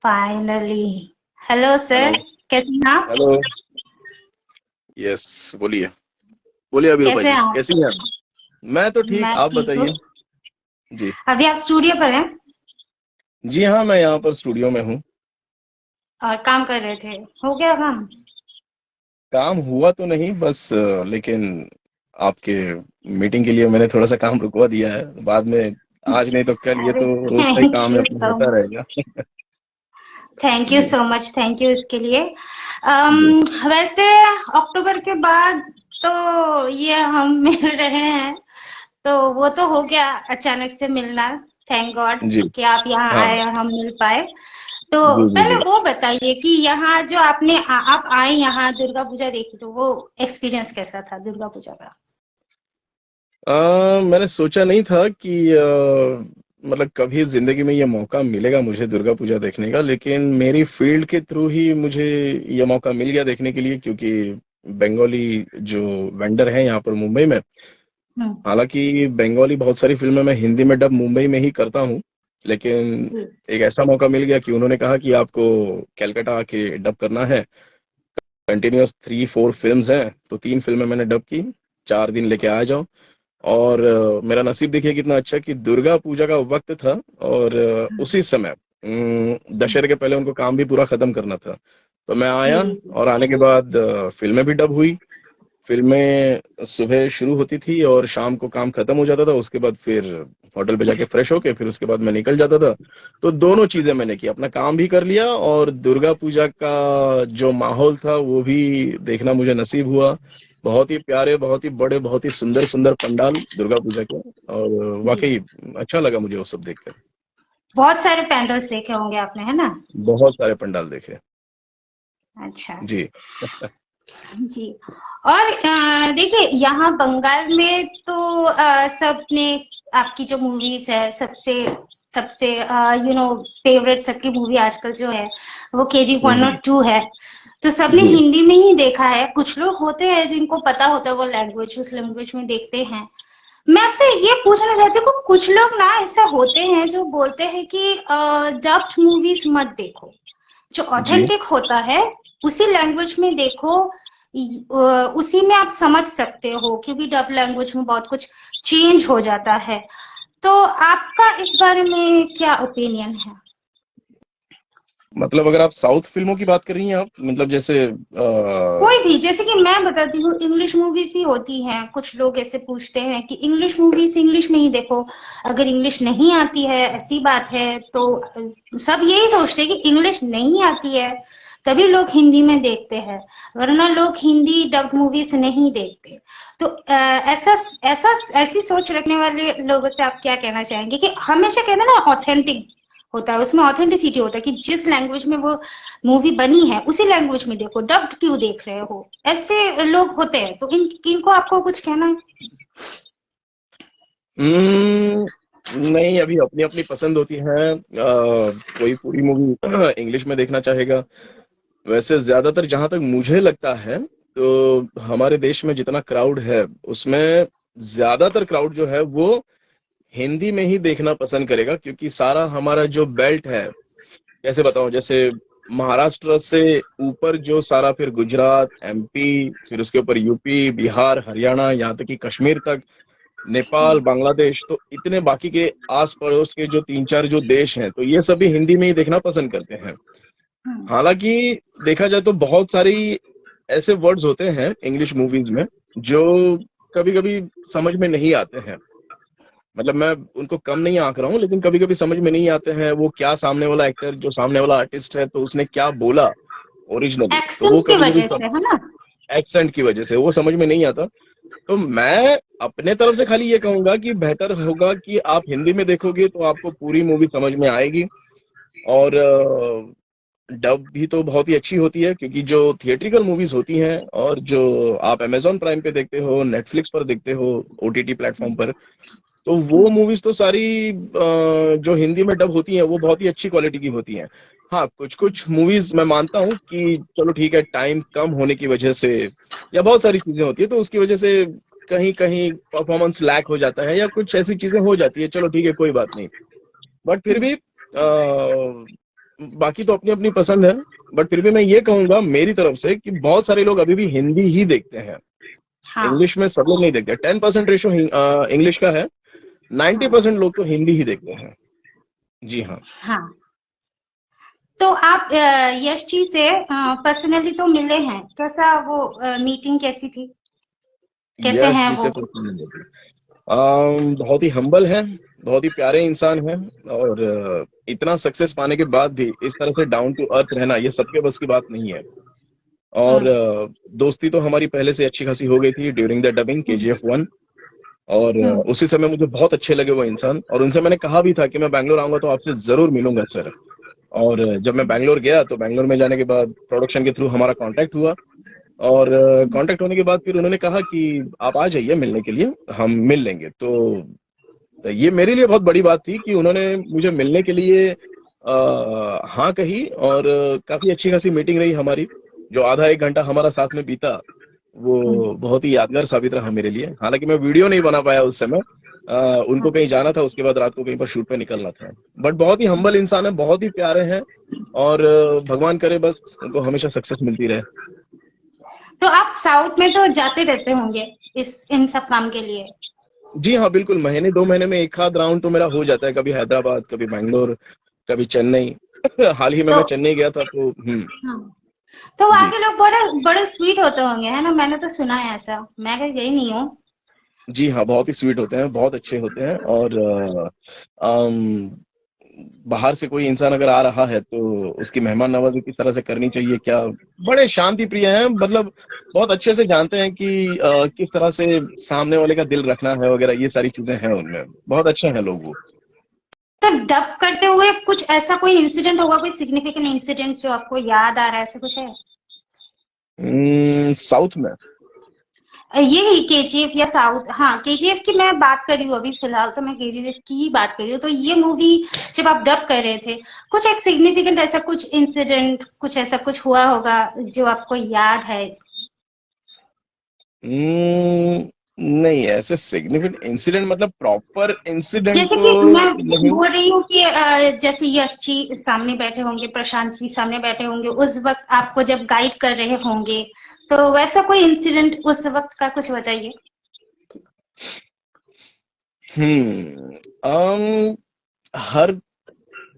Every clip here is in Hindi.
फाइनली। Hello hello. सर, कैसे हैं आप? हेलो। यस। बोलिए। बोलिए अभी रूपा कैसे जी, हैं आप? कैसी हैं? मैं तो ठीक, मैं आप ठीक हूँ। बताइए। जी। अभी आप स्टूडियो पर हैं जी हाँ, मैं यहाँ पर स्टूडियो में हूँ। और काम कर रहे थे। हो गया काम? काम हुआ तो नहीं, बस लेकिन आपके मीटिंग के लिए मैंने थोड़ा सा काम रुकवा दिया है। बाद में आज नहीं तो कल ये अरे तो रोज का ही थैंक काम है, यू अपना सो होता मच। रहेगा। थैंक यू जी। सो मच, थैंक यू इसके लिए। जी। वैसे अक्टूबर के बाद तो ये हम मिल रहे हैं, तो वो तो हो गया अचानक से मिलना। थैंक गॉड जी। कि आप यहाँ हाँ। आए और हम मिल पाए। तो जी जी पहले जी। वो बताइए कि यहाँ जो आप आए यहाँ दुर्गा पूजा देखी, तो वो एक्सपीरियंस कैसा था दुर्गा पूजा का? मैंने सोचा नहीं था कि मतलब कभी जिंदगी में ये मौका मिलेगा मुझे दुर्गा पूजा देखने का, लेकिन मेरी फील्ड के थ्रू ही मुझे ये मौका मिल गया देखने के लिए, क्योंकि बंगाली जो वेंडर हैं यहाँ पर मुंबई में। हम्म। हालांकि बंगाली बहुत सारी फिल्में मैं हिंदी में डब मुंबई में ही करता हूँ, लेकिन जी। एक ऐसा मौका मिल गया कि उन्होंने कहा कि आपको कैलकाटा आके डब करना है। कंटिन्यूअस 3-4 फिल्म्स हैं, तो 3 फिल्में मैंने डब की। 4 दिन लेके आ जाओ। और मेरा नसीब देखिए कितना अच्छा कि दुर्गा पूजा का वक्त था, और उसी समय दशहरे के पहले उनको काम भी पूरा खत्म करना था। तो मैं जी आया, जी जी। और आने के बाद फिल्में भी डब हुई। फिल्में सुबह शुरू होती थी और शाम को काम खत्म हो जाता था। उसके बाद फिर होटल पे जाके फ्रेश होके फिर उसके बाद मैं निकल जाता था। तो दोनों चीजें मैंने की, अपना काम भी कर लिया और दुर्गा पूजा का जो माहौल था वो भी देखना मुझे नसीब हुआ। बहुत ही प्यारे, बहुत ही बड़े, बहुत ही सुंदर सुंदर पंडाल दुर्गा पूजा के। और जी। वाकई अच्छा लगा मुझे वो सब देखकर। बहुत सारे पैंडल्स देखे होंगे आपने, है ना? बहुत सारे पंडाल देखे। अच्छा। जी। जी। और देखिए यहाँ बंगाल में तो सबने आपकी जो मूवीज है, सबसे सबसे फेवरेट सबकी मूवी आजकल जो है वो KG 1 और हम्म। 2 है। तो सबने जी। हिंदी में ही देखा है। कुछ लोग होते हैं जिनको पता होता है वो लैंग्वेज, उस लैंग्वेज में देखते हैं। मैं आपसे ये पूछना चाहती हूँ कि कुछ लोग ना ऐसा होते हैं जो बोलते हैं कि डब्ड मूवीज मत देखो, जो जी। ऑथेंटिक होता है उसी लैंग्वेज में देखो। उसी में आप समझ सकते हो, क्योंकि डब लैंग्वेज में बहुत कुछ चेंज हो जाता है। तो आपका इस बारे में क्या ओपिनियन है? मतलब अगर आप साउथ फिल्मों की बात कर रही हैं, आप मतलब जैसे कोई भी, जैसे कि मैं बताती हूँ, इंग्लिश मूवीज भी होती हैं। कुछ लोग ऐसे पूछते हैं कि इंग्लिश मूवीज इंग्लिश में ही देखो। अगर इंग्लिश नहीं आती है, ऐसी बात है तो सब यही सोचते हैं कि इंग्लिश नहीं आती है तभी लोग हिंदी में देखते हैं, वरना लोग हिंदी डब मूवीज नहीं देखते। तो ऐसा ऐसा ऐसी सोच रखने वाले लोगों से आप क्या कहना चाहेंगे कि हमेशा कहते हैं ना ऑथेंटिक होता है, उसमें ऑथेंटिसिटी होता है कि जिस लैंग्वेज में वो मूवी बनी है उसी लैंग्वेज में देखो, डब्ड क्यों देख रहे हो? ऐसे लोग होते हैं, तो इनको आपको कुछ कहना है? नहीं, अभी अपनी अपनी पसंद होती है। कोई पूरी मूवी इंग्लिश में देखना चाहेगा। वैसे ज्यादातर जहां तक मुझे लगता है, तो हमारे देश में जितना क्राउड है उसमें ज्यादातर क्राउड जो है वो हिंदी में ही देखना पसंद करेगा, क्योंकि सारा हमारा जो बेल्ट है, कैसे बताऊं, जैसे महाराष्ट्र से ऊपर जो सारा, फिर गुजरात, MP, फिर उसके ऊपर यूपी, बिहार, हरियाणा, यहाँ तक कि कश्मीर तक, नेपाल, बांग्लादेश, तो इतने बाकी के आस पड़ोस के जो 3-4 जो देश हैं, तो ये सभी हिंदी में ही देखना पसंद करते हैं। हालांकि देखा जाए तो बहुत सारी ऐसे वर्ड्स होते हैं इंग्लिश मूवीज में जो कभी कभी समझ में नहीं आते हैं। मतलब मैं उनको कम नहीं आंक रहा हूँ, लेकिन कभी कभी समझ में नहीं आते हैं वो क्या, सामने वाला एक्टर, जो सामने वाला आर्टिस्ट है, तो उसने क्या बोला ओरिजिनली, तो वो एक्सेंट की कभी कभी वजह से, है ना? एक्सेंट की वजह से वो समझ में नहीं आता। तो मैं अपने तरफ से खाली ये कहूंगा कि बेहतर होगा कि आप हिंदी में देखोगे तो आपको पूरी मूवी समझ में आएगी। और डब भी तो बहुत ही अच्छी होती है, क्योंकि जो थिएट्रिकल मूवीज होती हैं और जो आप अमेजॉन प्राइम पे देखते हो, नेटफ्लिक्स पर देखते हो, OTT प्लेटफॉर्म पर, तो वो मूवीज तो सारी जो हिंदी में डब होती हैं वो बहुत ही अच्छी क्वालिटी की होती हैं। हाँ, कुछ कुछ मूवीज मैं मानता हूँ कि चलो ठीक है, टाइम कम होने की वजह से या बहुत सारी चीजें होती है, तो उसकी वजह से कहीं कहीं परफॉर्मेंस लैक हो जाता है या कुछ ऐसी चीजें हो जाती है, चलो ठीक है, कोई बात नहीं। बट फिर भी बाकी तो अपनी अपनी पसंद है, बट फिर भी मैं ये कहूंगा मेरी तरफ से कि बहुत सारे लोग अभी भी हिंदी ही देखते हैं। हाँ। इंग्लिश में सब लोग नहीं देखते। 10% रेशो इंग्लिश का है, नाइन्टी हाँ। परसेंट लोग तो हिंदी ही देखते हैं। जी हाँ। हाँ। तो आप यश जी से पर्सनली तो मिले हैं, कैसा वो मीटिंग कैसी थी, कैसे यश हैं जी वो? से बहुत ही हम्बल हैं, बहुत ही प्यारे इंसान हैं। और इतना सक्सेस पाने के बाद भी इस तरह से डाउन टू अर्थ रहना, ये सबके बस की बात नहीं है। और हम्म। दोस्ती तो हमारी पहले से अच्छी खासी हो गई थी ड्यूरिंग द डबिंग KGF 1। और हम्म। उसी समय मुझे बहुत अच्छे लगे वो इंसान, और उनसे मैंने कहा भी था कि मैं बैंगलोर आऊंगा तो आपसे जरूर मिलूंगा सर। और जब मैं बैंगलोर गया तो बैंगलोर में जाने के बाद प्रोडक्शन के थ्रू हमारा कांटेक्ट हुआ। और कांटेक्ट होने के बाद फिर उन्होंने कहा कि आप आ जाइए मिलने के लिए, हम मिल लेंगे। तो ये मेरे लिए बहुत बड़ी बात थी कि उन्होंने मुझे मिलने के लिए हाँ कही। और काफी अच्छी खासी मीटिंग रही हमारी। जो आधा एक घंटा हमारा साथ में बीता, हम्म। वो बहुत ही यादगार साबित रहा मेरे लिए। हालांकि मैं वीडियो नहीं बना पाया उस समय, उनको हाँ। कहीं जाना था, उसके बाद रात को कहीं पर शूट पे निकलना था। बट बहुत ही हम्बल इंसान है, बहुत ही प्यारे हैं। और भगवान करे बस उनको हमेशा सक्सेस मिलती रहे। तो आप साउथ में तो जाते रहते होंगे इस इन सब काम के लिए? जी हाँ बिल्कुल, महीने 2 महीने में एक आध राउंड तो मेरा हो जाता है, कभी हैदराबाद, कभी बैंगलोर, कभी चेन्नई। हाल ही में तो मैं चेन्नई गया था तो हाँ, तो वहाँ जी। के लोग बड़े बड़े स्वीट होते होंगे, है ना? मैंने तो सुना है ऐसा, मैं कहीं गई नहीं हूँ। जी हाँ, बहुत ही स्वीट होते हैं, बहुत अच्छे होते हैं। और बाहर से कोई इंसान अगर आ रहा है तो उसकी मेहमान नवाजी किस तरह से करनी चाहिए, क्या, बड़े शांति प्रिय हैं। मतलब बहुत अच्छे से जानते हैं कि किस तरह से सामने वाले का दिल रखना है वगैरह, ये सारी चीजें हैं उनमें। बहुत अच्छे हैं लोग वो। तो डब करते हुए कुछ ऐसा कोई इंसिडेंट होगा, कोई सिग्निफिकेंट इंसिडेंट जो आपको याद आ रहा है, ऐसा कुछ है? साउथ में। यही केजीएफ या साउथ? हाँ, केजीएफ की मैं बात कर रही हूँ अभी फिलहाल, तो मैं केजीएफ की ही बात कर रही हूँ। तो ये मूवी जब आप डब कर रहे थे, कुछ एक सिग्निफिकेंट ऐसा कुछ इंसिडेंट, कुछ ऐसा कुछ हुआ होगा जो आपको याद है? नहीं, ऐसे सिग्निफिकेंट इंसिडेंट मतलब प्रॉपर इंसिडेंट जैसे तो कि मैं नहीं। बोल रही हूँ कि जैसे यश जी सामने बैठे होंगे, प्रशांत जी सामने बैठे होंगे, उस वक्त आपको जब गाइड कर रहे होंगे, तो वैसा कोई इंसिडेंट उस वक्त का कुछ बताइए। हम्म हर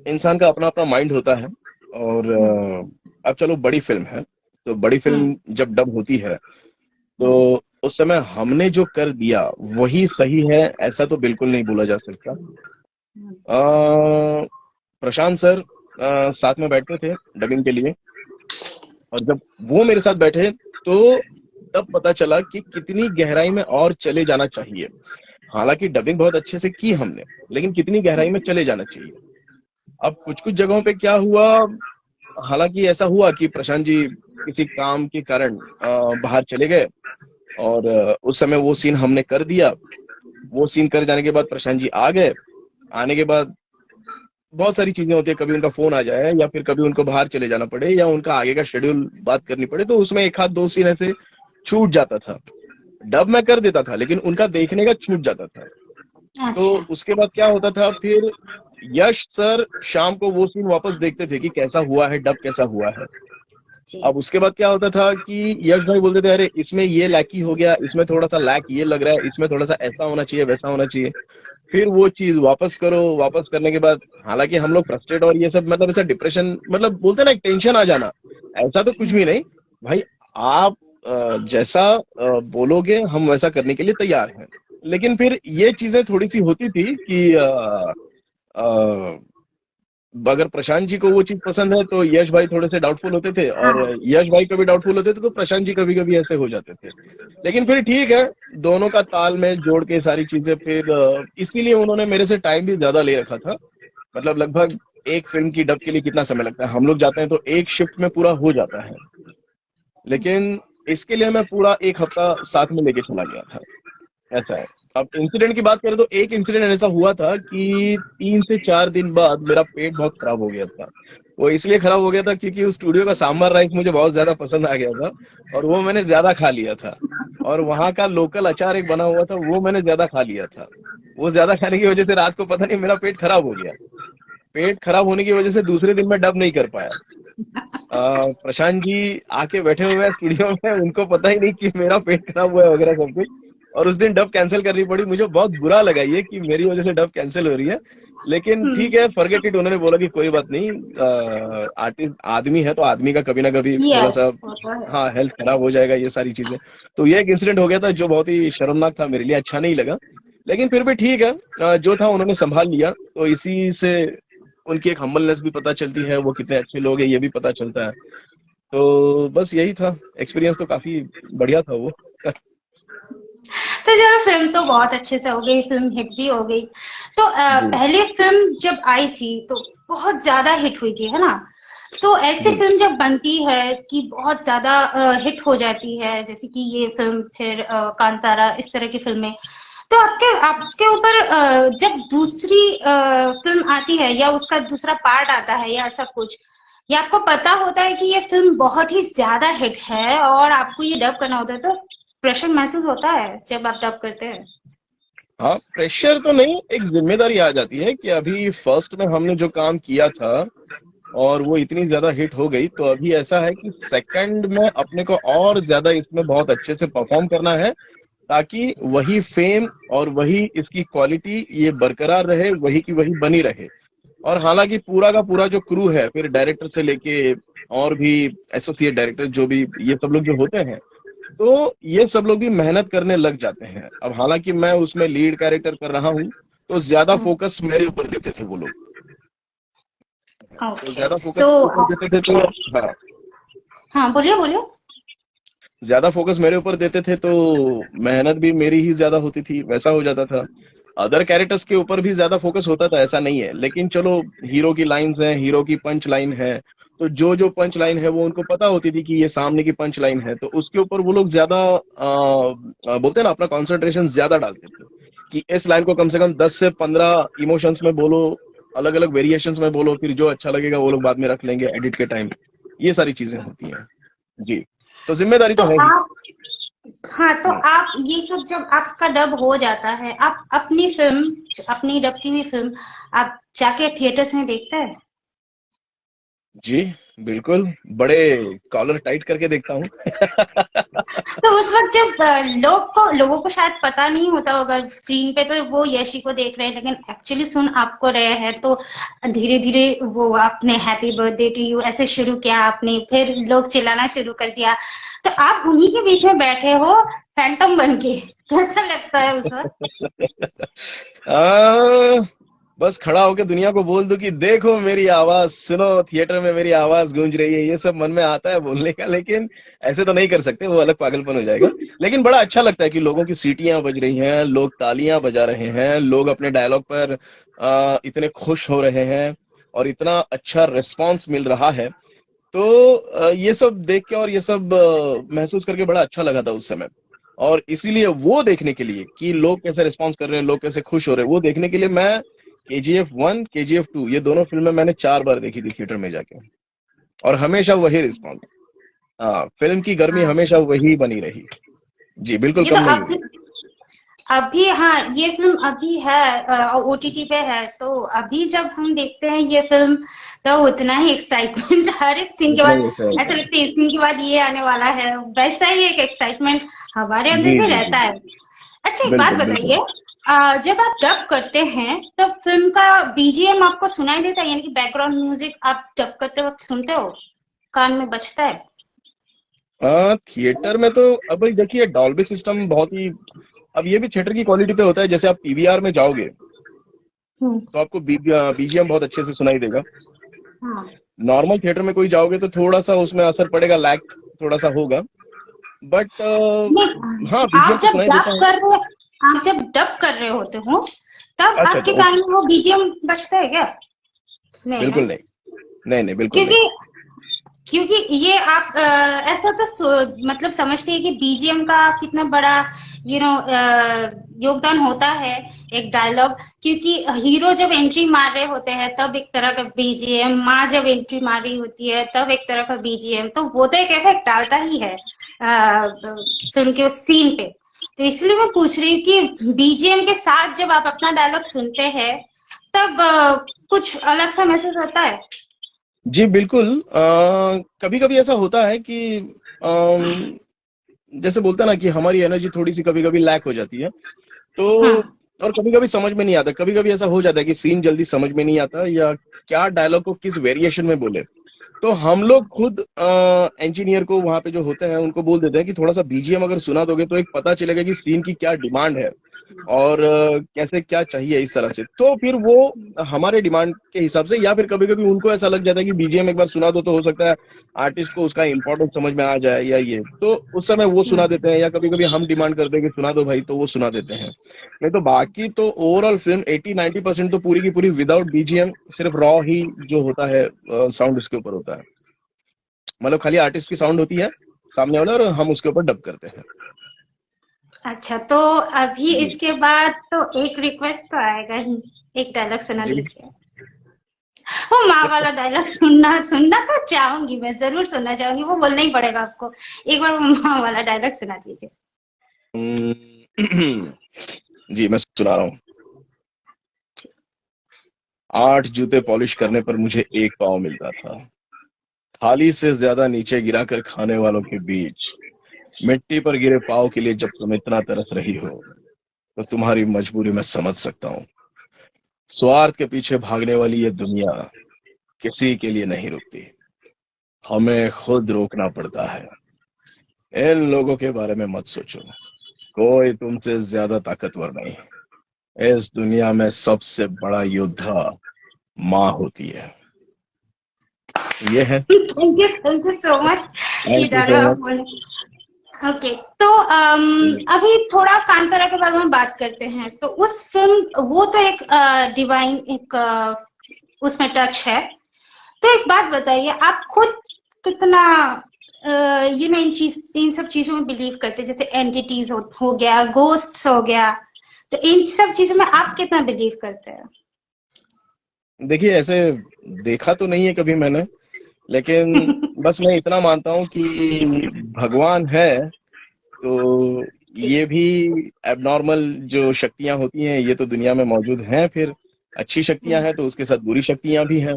इंसान का अपना अपना माइंड होता है। और हम्म। अब चलो, बड़ी फिल्म है तो बड़ी हम्म। फिल्म जब डब होती है तो हम्म। उस समय हमने जो कर दिया वही सही है, ऐसा तो बिल्कुल नहीं बोला जा सकता। हम्म। प्रशांत सर साथ में बैठते थे डबिंग के लिए, और जब वो मेरे साथ बैठे तो तब पता चला कि कितनी गहराई में और चले जाना चाहिए। हालांकि डबिंग बहुत अच्छे से की हमने, लेकिन कितनी गहराई में चले जाना चाहिए। अब कुछ कुछ जगहों पे क्या हुआ, हालांकि ऐसा हुआ कि प्रशांत जी किसी काम के कारण बाहर चले गए। और उस समय वो सीन हमने कर दिया। वो सीन कर जाने के बाद प्रशांत जी आ गए। आने के बाद बहुत सारी चीजें होती है, कभी उनका फोन आ जाए या फिर कभी उनको बाहर चले जाना पड़े या उनका आगे का शेड्यूल बात करनी पड़े, तो उसमें एक हाथ दो सीन ऐसे छूट जाता था। डब मैं कर देता था लेकिन उनका देखने का छूट जाता था। तो अच्छा। उसके बाद क्या होता था फिर, यश सर शाम को वो सीन वापस देखते थे कि कैसा हुआ है, डब कैसा हुआ है। जी। अब उसके बाद क्या होता था कि यश भाई बोलते थे अरे इसमें ये लैकी हो गया, इसमें थोड़ा सा लैक ये लग रहा है, इसमें थोड़ा सा ऐसा होना चाहिए, वैसा होना चाहिए। फिर वो चीज वापस करो, वापस करने के बाद हालांकि हम लोग फ्रस्ट्रेट और ये सब, मतलब ऐसा डिप्रेशन, मतलब बोलते हैं ना एक टेंशन आ जाना, ऐसा तो कुछ भी नहीं। भाई आप जैसा बोलोगे हम वैसा करने के लिए तैयार हैं। लेकिन फिर ये चीजें थोड़ी सी होती थी कि अ, अगर प्रशांत जी को वो चीज पसंद है तो यश भाई थोड़े से डाउटफुल होते थे, और हाँ। यश भाई कभी डाउटफुल होते थे तो प्रशांत जी कभी कभी ऐसे हो जाते थे। लेकिन फिर ठीक है, दोनों का ताल में जोड़ के सारी चीजें फिर इसीलिए उन्होंने मेरे से टाइम भी ज्यादा ले रखा था। मतलब लगभग एक फिल्म की डब के लिए कितना समय लगता है, हम लोग जाते हैं तो एक शिफ्ट में पूरा हो जाता है। लेकिन इसके लिए मैं पूरा एक हफ्ता साथ में लेके चला गया था। ऐसा है। अब इंसिडेंट की बात करें तो एक इंसिडेंट ऐसा हुआ था कि 3 से 4 दिन बाद मेरा पेट बहुत खराब हो गया था। वो इसलिए खराब हो गया था क्योंकि उस स्टूडियो का सांभर राइस मुझे बहुत ज्यादा पसंद आ गया था, और वो मैंने ज्यादा खा लिया था। और वहां का लोकल अचार एक बना हुआ था, वो मैंने ज्यादा खा लिया था। वो ज्यादा खाने की वजह से रात को पता नहीं मेरा पेट खराब हो गया। पेट खराब होने की वजह से दूसरे दिन मैं डब नहीं कर पाया। प्रशांत जी आके बैठे हुए हैं स्टूडियो में, उनको पता ही नहीं कि मेरा पेट खराब हुआ है वगैरह सब कुछ, और उस दिन डब कैंसिल करनी पड़ी। मुझे बहुत बुरा लगा ये कि मेरी वजह से डब कैंसिल हो रही है, लेकिन ठीक है, फॉरगेट इट। उन्होंने बोला कि कोई बात नहीं, आर्टिस्ट आदमी है तो आदमी का कभी ना कभी थोड़ा यस, सा, वो तो है। हाँ, हेल्थ खराब हो जाएगा, ये सारी चीजें। तो ये एक इंसिडेंट हो गया था जो बहुत ही शर्मनाक था मेरे लिए, अच्छा नहीं लगा, लेकिन फिर भी ठीक है। जो था उन्होंने संभाल लिया, तो इसी से उनकी एक हम्बलनेस भी पता चलती है, वो कितने अच्छे लोग हैं ये भी पता चलता है। तो बस यही था, एक्सपीरियंस तो काफी बढ़िया था वो। तो चलो, फिल्म तो बहुत अच्छे से हो गई, फिल्म हिट भी हो गई। तो जी पहले फिल्म जब आई थी तो बहुत ज्यादा हिट हुई थी, है ना? तो ऐसी जी। फिल्म जब बनती है कि बहुत ज्यादा हिट हो जाती है, जैसे कि ये फिल्म, फिर कांतारा, इस तरह की फिल्में, तो आपके आपके ऊपर जब दूसरी फिल्म आती है या उसका दूसरा पार्ट आता है या ऐसा कुछ, या आपको पता होता है कि ये फिल्म बहुत ही ज्यादा हिट है और आपको ये डब करना होता है, तो प्रेशर महसूस होता है जब आप डब करते हैं? हाँ, प्रेशर तो नहीं, एक जिम्मेदारी आ जाती है कि अभी फर्स्ट में हमने जो काम किया था और वो इतनी ज्यादा हिट हो गई, तो अभी ऐसा है कि सेकंड में अपने को और ज्यादा इसमें बहुत अच्छे से परफॉर्म करना है, ताकि वही फेम और वही इसकी क्वालिटी ये बरकरार रहे, वही की वही बनी रहे। और हालांकि पूरा का पूरा जो क्रू है, फिर डायरेक्टर से लेके और भी एसोसिएट डायरेक्टर, जो भी ये सब लोग जो होते हैं, तो ये सब लोग भी मेहनत करने लग जाते हैं। अब हालांकि मैं उसमें लीड कैरेक्टर कर रहा हूँ, तो ज्यादा फोकस मेरे ऊपर देते थे वो लोग। तो ओके, ज्यादा फोकस सो मेरे ऊपर देते थे, तो हाँ, हाँ, बोलिए बोलिए। ज्यादा फोकस मेरे ऊपर देते थे तो मेहनत भी मेरी ही ज्यादा होती थी, वैसा हो जाता था। अदर कैरेक्टर्स के ऊपर भी ज्यादा फोकस होता था, ऐसा नहीं है, लेकिन चलो, हीरो की लाइंस हैं, हीरो की पंच लाइन है, तो जो जो पंच लाइन है वो उनको पता होती थी कि ये सामने की पंच लाइन है, तो उसके ऊपर वो लोग ज्यादा बोलते हैं ना, अपना कंसंट्रेशन ज्यादा डालते थे कि इस लाइन को कम से कम 10 से 15 इमोशंस में बोलो, अलग अलग वेरिएशंस में बोलो, फिर जो अच्छा लगेगा वो लोग बाद में रख लेंगे एडिट के टाइम। ये सारी चीजें होती हैं। जी, तो जिम्मेदारी तो तो है ही। आप, हाँ, तो हम्म, आप ये सब जब आपका डब हो जाता है, आप अपनी फिल्म, अपनी डब की हुई फिल्म, आप जाके थिएटर्स में देखते हैं? जी बिल्कुल, बड़े कॉलर टाइट करके देखता हूँ। तो उस वक्त जब लोगों को शायद पता नहीं होता होगा, स्क्रीन पे तो वो यशी को देख रहे हैं, लेकिन एक्चुअली सुन आपको रहे हैं, तो धीरे धीरे वो आपने हैप्पी बर्थडे टू यू ऐसे शुरू किया आपने, फिर लोग चिल्लाना शुरू कर दिया, तो आप उन्हीं के बीच में बैठे हो फैंटम बन के, कैसा लगता है उस वक्त? आ, बस खड़ा होकर दुनिया को बोल दूं कि देखो मेरी आवाज सुनो, थिएटर में मेरी आवाज गूंज रही है, ये सब मन में आता है बोलने का, लेकिन ऐसे तो नहीं कर सकते, वो अलग पागलपन हो जाएगा। लेकिन बड़ा अच्छा लगता है कि लोगों की सीटियां बज रही हैं, लोग तालियां बजा रहे हैं, लोग अपने डायलॉग पर इतने खुश हो रहे हैं और इतना अच्छा रिस्पॉन्स मिल रहा है। तो ये सब देख के और ये सब महसूस करके बड़ा अच्छा लगा था उस समय। और इसीलिए वो देखने के लिए कि लोग कैसे रिस्पॉन्स कर रहे हैं, लोग कैसे खुश हो रहे हैं, वो देखने के लिए मैं KGF 1, KGF 2 ये दोनों फिल्में मैंने 4 बार देखी थी थिएटर में जाके, और हमेशा वही रिस्पॉन्स। हाँ, फिल्म की गर्मी हाँ, हमेशा वही बनी रही। जी बिल्कुल ये कम तो नहीं अभी हुई। अभी हाँ, ये फिल्म अभी है ओटीटी पे है, तो अभी जब हम देखते हैं ये फिल्म, तो उतना ही एक्साइटमेंट हर एक सीन के उतना बाद, ही अच्छा ऐसा है। लगता है इस सीन के बाद ये आने वाला है, वैसा ही एक एक्साइटमेंट हमारे जी अंदर भी जी जी रहता जी। है। अच्छा, एक बात बिल्कुल बिल्कुल। बताइए, जब आप डब करते हैं तब फिल्म का बीजीएम आपको सुनाई देता है, यानी कि बैकग्राउंड म्यूजिक आप डब करते वक्त सुनते हो, कान में बजता है? थिएटर में तो अब भाई देखिए, डॉल्बी सिस्टम बहुत ही, अब ये भी थिएटर की क्वालिटी पे होता है। जैसे आप PVR में जाओगे हम्म। तो आपको BGM बहुत अच्छे से सुनाई देगा। हाँ। नॉर्मल थिएटर में कोई जाओगे तो थोड़ा सा उसमें असर पड़ेगा, लैग थोड़ा सा होगा, बट नहीं, हाँ, BGM आप तो जब सुनाई देता डब है। कर रहे आप जब डब कर रहे होते हो, तब अच्छा अच्छा, आपके कान ओके। में वो बीजीएम बजता है क्या? नहीं ना? बिल्कुल नहीं, नहीं नहीं, बिल्कुल नहीं। क्योंकि क्योंकि ये आप ऐसा तो मतलब समझते हैं कि बीजीएम का कितना बड़ा योगदान होता है एक डायलॉग, क्योंकि हीरो जब एंट्री मार रहे होते हैं तब एक तरह का बीजीएम, माँ जब एंट्री मार रही होती है तब एक तरह का बीजीएम, तो वो तो एक इफेक्ट डालता ही है फिल्म के उस सीन पे। तो इसलिए मैं पूछ रही हूँ कि बीजीएम के साथ जब आप अपना डायलॉग सुनते हैं, तब कुछ अलग सा महसूस होता है? जी बिल्कुल। कभी कभी ऐसा होता है कि जैसे बोलता ना कि हमारी एनर्जी थोड़ी सी कभी कभी लैक हो जाती है, तो हाँ। और कभी कभी समझ में नहीं आता, कभी कभी ऐसा हो जाता है कि सीन जल्दी समझ में नहीं आता या क्या डायलॉग को किस वेरिएशन में बोले। तो हम लोग खुद इंजीनियर को वहां पे जो होते हैं उनको बोल देते हैं कि थोड़ा सा बीजीएम अगर सुना दोगे तो एक पता चलेगा कि सीन की क्या डिमांड है और कैसे क्या चाहिए इस तरह से। तो फिर वो हमारे डिमांड के हिसाब से, या फिर कभी कभी उनको ऐसा लग जाता है कि बीजीएम एक बार सुना दो तो हो सकता है आर्टिस्ट को उसका इंपॉर्टेंस समझ में आ जाए या ये, तो उस समय वो सुना देते हैं, या कभी कभी हम डिमांड करते हैं कि सुना दो भाई तो वो सुना देते हैं। नहीं तो बाकी तो ओवरऑल फिल्म 80-90% तो पूरी की पूरी विदाउट बीजीएम, सिर्फ रॉ ही जो होता है साउंड उसके ऊपर होता है। मतलब खाली आर्टिस्ट की साउंड होती है सामने वाला और हम उसके ऊपर डब करते हैं। अच्छा, तो अभी जी इसके बाद तो एक रिक्वेस्ट तो आएगा ही, एक डायलॉग सुना जी। दीजिए। वो माँ वाला डायलॉग सुनना सुनना तो चाहूंगी, मैं जरूर सुनना चाहूंगी, वो बोलना ही पड़ेगा आपको। एक बार वो माँ वाला डायलॉग सुना दीजिए। जी मैं सुना रहा हूँ। 8 जूते पॉलिश करने पर मुझे एक पाव मिलता था। थाली से ज्यादा नीचे गिराकर खाने वालों के बीच मिट्टी पर गिरे पाव के लिए जब तुम इतना तरस रही हो तो तुम्हारी मजबूरी मैं समझ सकता हूँ। स्वार्थ के पीछे भागने वाली ये दुनिया किसी के लिए नहीं रुकती, हमें खुद रोकना पड़ता है। इन लोगों के बारे में मत सोचो, कोई तुमसे ज्यादा ताकतवर नहीं। इस दुनिया में सबसे बड़ा योद्धा माँ होती है। ये है। थैंक यू सो मच, ये thank you so dialogue much. बोलने। ओके, तो अभी थोड़ा कांतारा के बारे में बात करते हैं। तो उस फिल्म, वो तो एक डिवाइन, एक उसमें टच है। तो एक बात बताइए, आप खुद कितना इन सब चीजों में बिलीव करते हैं? जैसे एंटिटीज हो गया, गोस्ट्स हो गया, तो इन सब चीजों में आप कितना बिलीव करते हैं? देखिए ऐसे देखा तो नहीं है कभी मैंने, लेकिन बस मैं इतना मानता हूँ कि भगवान है तो जी। ये भी एबनॉर्मल जो शक्तियां होती हैं ये तो दुनिया में मौजूद हैं। फिर अच्छी शक्तियां हम्म, हैं तो उसके साथ बुरी शक्तियां भी हैं।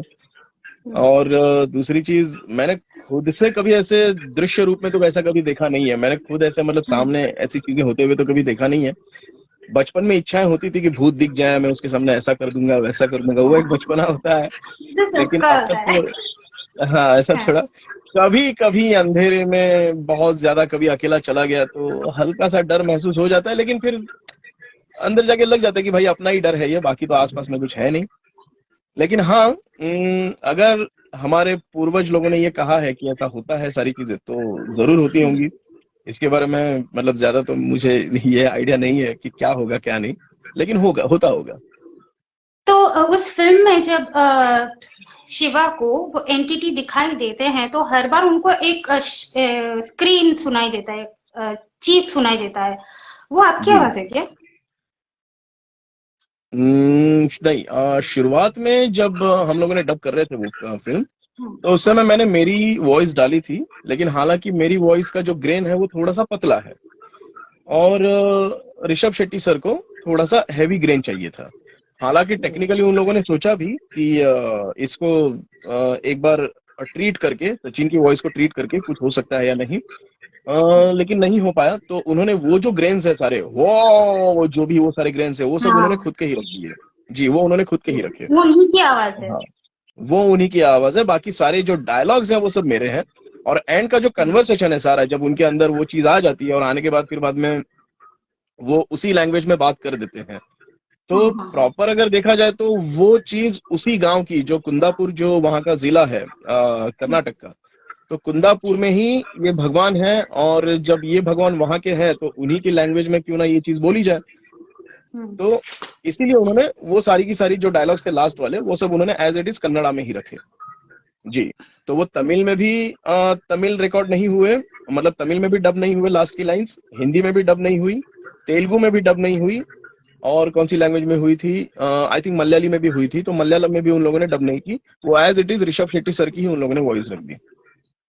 और दूसरी चीज, मैंने खुद से कभी ऐसे दृश्य रूप में तो वैसा कभी देखा नहीं है। मैंने खुद ऐसे मतलब हम्म, सामने ऐसी चीजें होते हुए तो कभी देखा नहीं है। बचपन में इच्छाएं होती थी कि भूत दिख जाए, मैं उसके सामने ऐसा कर दूंगा वैसा कर दूंगा, वो एक बचपना होता है। तो लेकिन सबका अब तक होता है। तो हाँ ऐसा हाँ। थोड़ा, कभी कभी अंधेरे में बहुत ज्यादा कभी अकेला चला गया तो हल्का सा डर महसूस हो जाता है, लेकिन फिर अंदर जाके लग जाता है कि भाई अपना ही डर है ये, बाकी तो आसपास में कुछ है नहीं। लेकिन हाँ, अगर हमारे पूर्वज लोगों ने ये कहा है कि ऐसा होता है सारी चीजें तो जरूर होती होंगी। इसके बारे में मतलब ज्यादा तो मुझे ये आइडिया नहीं है कि क्या होगा क्या नहीं, लेकिन होगा, होता होगा। तो उस फिल्म में जब शिवा को वो एंटिटी दिखाई देते हैं, तो हर बार उनको एक स्क्रीन सुनाई देता है, चीख सुनाई देता है। वो आपकी जी आवाज है क्या? नहीं, शुरुआत में जब हम लोगों ने डब कर रहे थे वो फिल्म, हम्म, तो उस समय मैंने मेरी वॉइस डाली थी। लेकिन हालांकि मेरी वॉइस का जो ग्रेन है वो थोड़ा सा पतला है, जी। और ऋषभ शेट्टी सर को थोड़ा सा हैवी ग्रेन चाहिए था। हालांकि टेक्निकली उन लोगों ने सोचा भी कि इसको एक बार ट्रीट करके, सचिन की वॉइस को ट्रीट करके कुछ हो सकता है या नहीं। लेकिन नहीं हो पाया, तो उन्होंने वो जो ग्रेन्स है सारे, वो जो भी वो सारे ग्रेन्स है वो सब उन्होंने हाँ, खुद के ही रख दिए। जी वो उन्होंने खुद के ही रखे। वो उन्हीं की आवाज है। हाँ वो उन्हीं की आवाज है, बाकी सारे जो डायलॉग्स हैं वो सब मेरे हैं। और एंड का जो कन्वर्सेशन है सारा, जब उनके अंदर वो चीज आ जाती है और आने के बाद फिर बाद में वो उसी लैंग्वेज में बात कर देते हैं, तो हाँ, हाँ, हाँ। प्रॉपर अगर देखा जाए तो वो चीज उसी गांव की, जो कुंदापुर जो वहां का जिला है कर्नाटक का, तो कुंदापुर जी। में ही ये भगवान है। और जब ये भगवान वहां के हैं तो उन्हीं की लैंग्वेज में क्यों ना ये चीज बोली जाए। हम्म। तो इसीलिए उन्होंने वो सारी की सारी जो डायलॉग्स थे लास्ट वाले वो सब उन्होंने एज इट इज कन्नड़ा में ही रखे। जी। तो वो तमिल में भी तमिल रिकॉर्ड नहीं हुए, मतलब तमिल में भी डब नहीं हुए लास्ट की लाइंस, हिंदी में भी डब नहीं हुई, तेलुगु में भी डब नहीं हुई, और कौन सी लैंग्वेज में हुई थी, आई थिंक मलयाली में भी हुई थी, तो मलयालम में भी उन लोगों ने डब नहीं की। वो as it is Rishabh Shetty sir की ही उन लोगों ने वॉइस रख दी।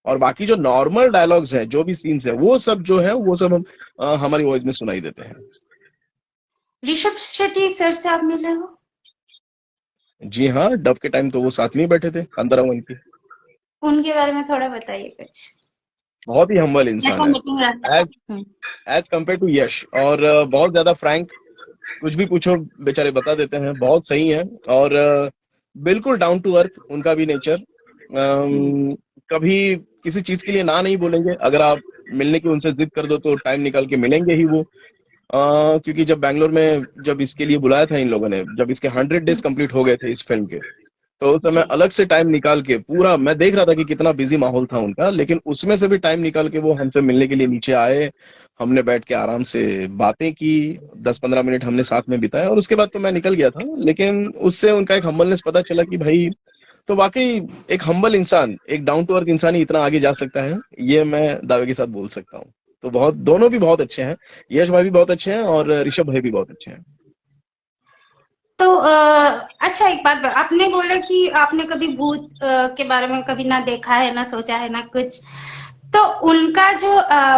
और बाकी जो नॉर्मल डायलॉग्स हैं, जो भी सीन्स है, वो सब जो है वो सब हम हमारी वॉइस में सुनाई देते हैं। ऋषभ शेट्टी सर से आप मिले हो? जी हाँ, डब के टाइम तो वो साथ में ही बैठे थे, कांतारा वन की। उनके बारे में थोड़ा बताइए कुछ, बहुत ही हम्बल इंसान कैसा है, मीटिंग रहा? एज एज कम्पेयर टू यश। और बहुत ज्यादा फ्रैंक, कुछ भी पूछो बेचारे बता देते हैं, बहुत सही है। और बिल्कुल डाउन टू अर्थ उनका भी नेचर। कभी किसी चीज के लिए ना नहीं बोलेंगे, अगर आप मिलने की उनसे जिद कर दो तो टाइम निकाल के मिलेंगे ही वो। क्योंकि जब बैंगलोर में जब इसके लिए बुलाया था इन लोगों ने, जब इसके 100 डेज कंप्लीट हो गए थे इस फिल्म के, तो उस समय जी। अलग से टाइम निकाल के, पूरा मैं देख रहा था कि कितना बिजी माहौल था उनका, लेकिन उसमें से भी टाइम निकाल के वो हमसे मिलने के लिए नीचे आए। हमने बैठ के आराम से बातें की, 10-15 मिनट हमने साथ में बिताए, और उसके बाद तो मैं निकल गया था। लेकिन उससे उनका एक हम्बलनेस पता चला कि भाई, तो वाकई एक हम्बल इंसान, एक डाउन टू अर्थ इंसान ही इतना आगे जा सकता है, ये मैं दावे के साथ बोल सकता हूँ। तो बहुत, दोनों भी बहुत अच्छे हैं, यश भाई भी बहुत अच्छे हैं और ऋषभ भाई भी बहुत अच्छे हैं। तो अच्छा, एक बात आपने बोला कि आपने कभी भूत के बारे में कभी ना देखा है, ना सोचा है, ना कुछ। तो उनका जो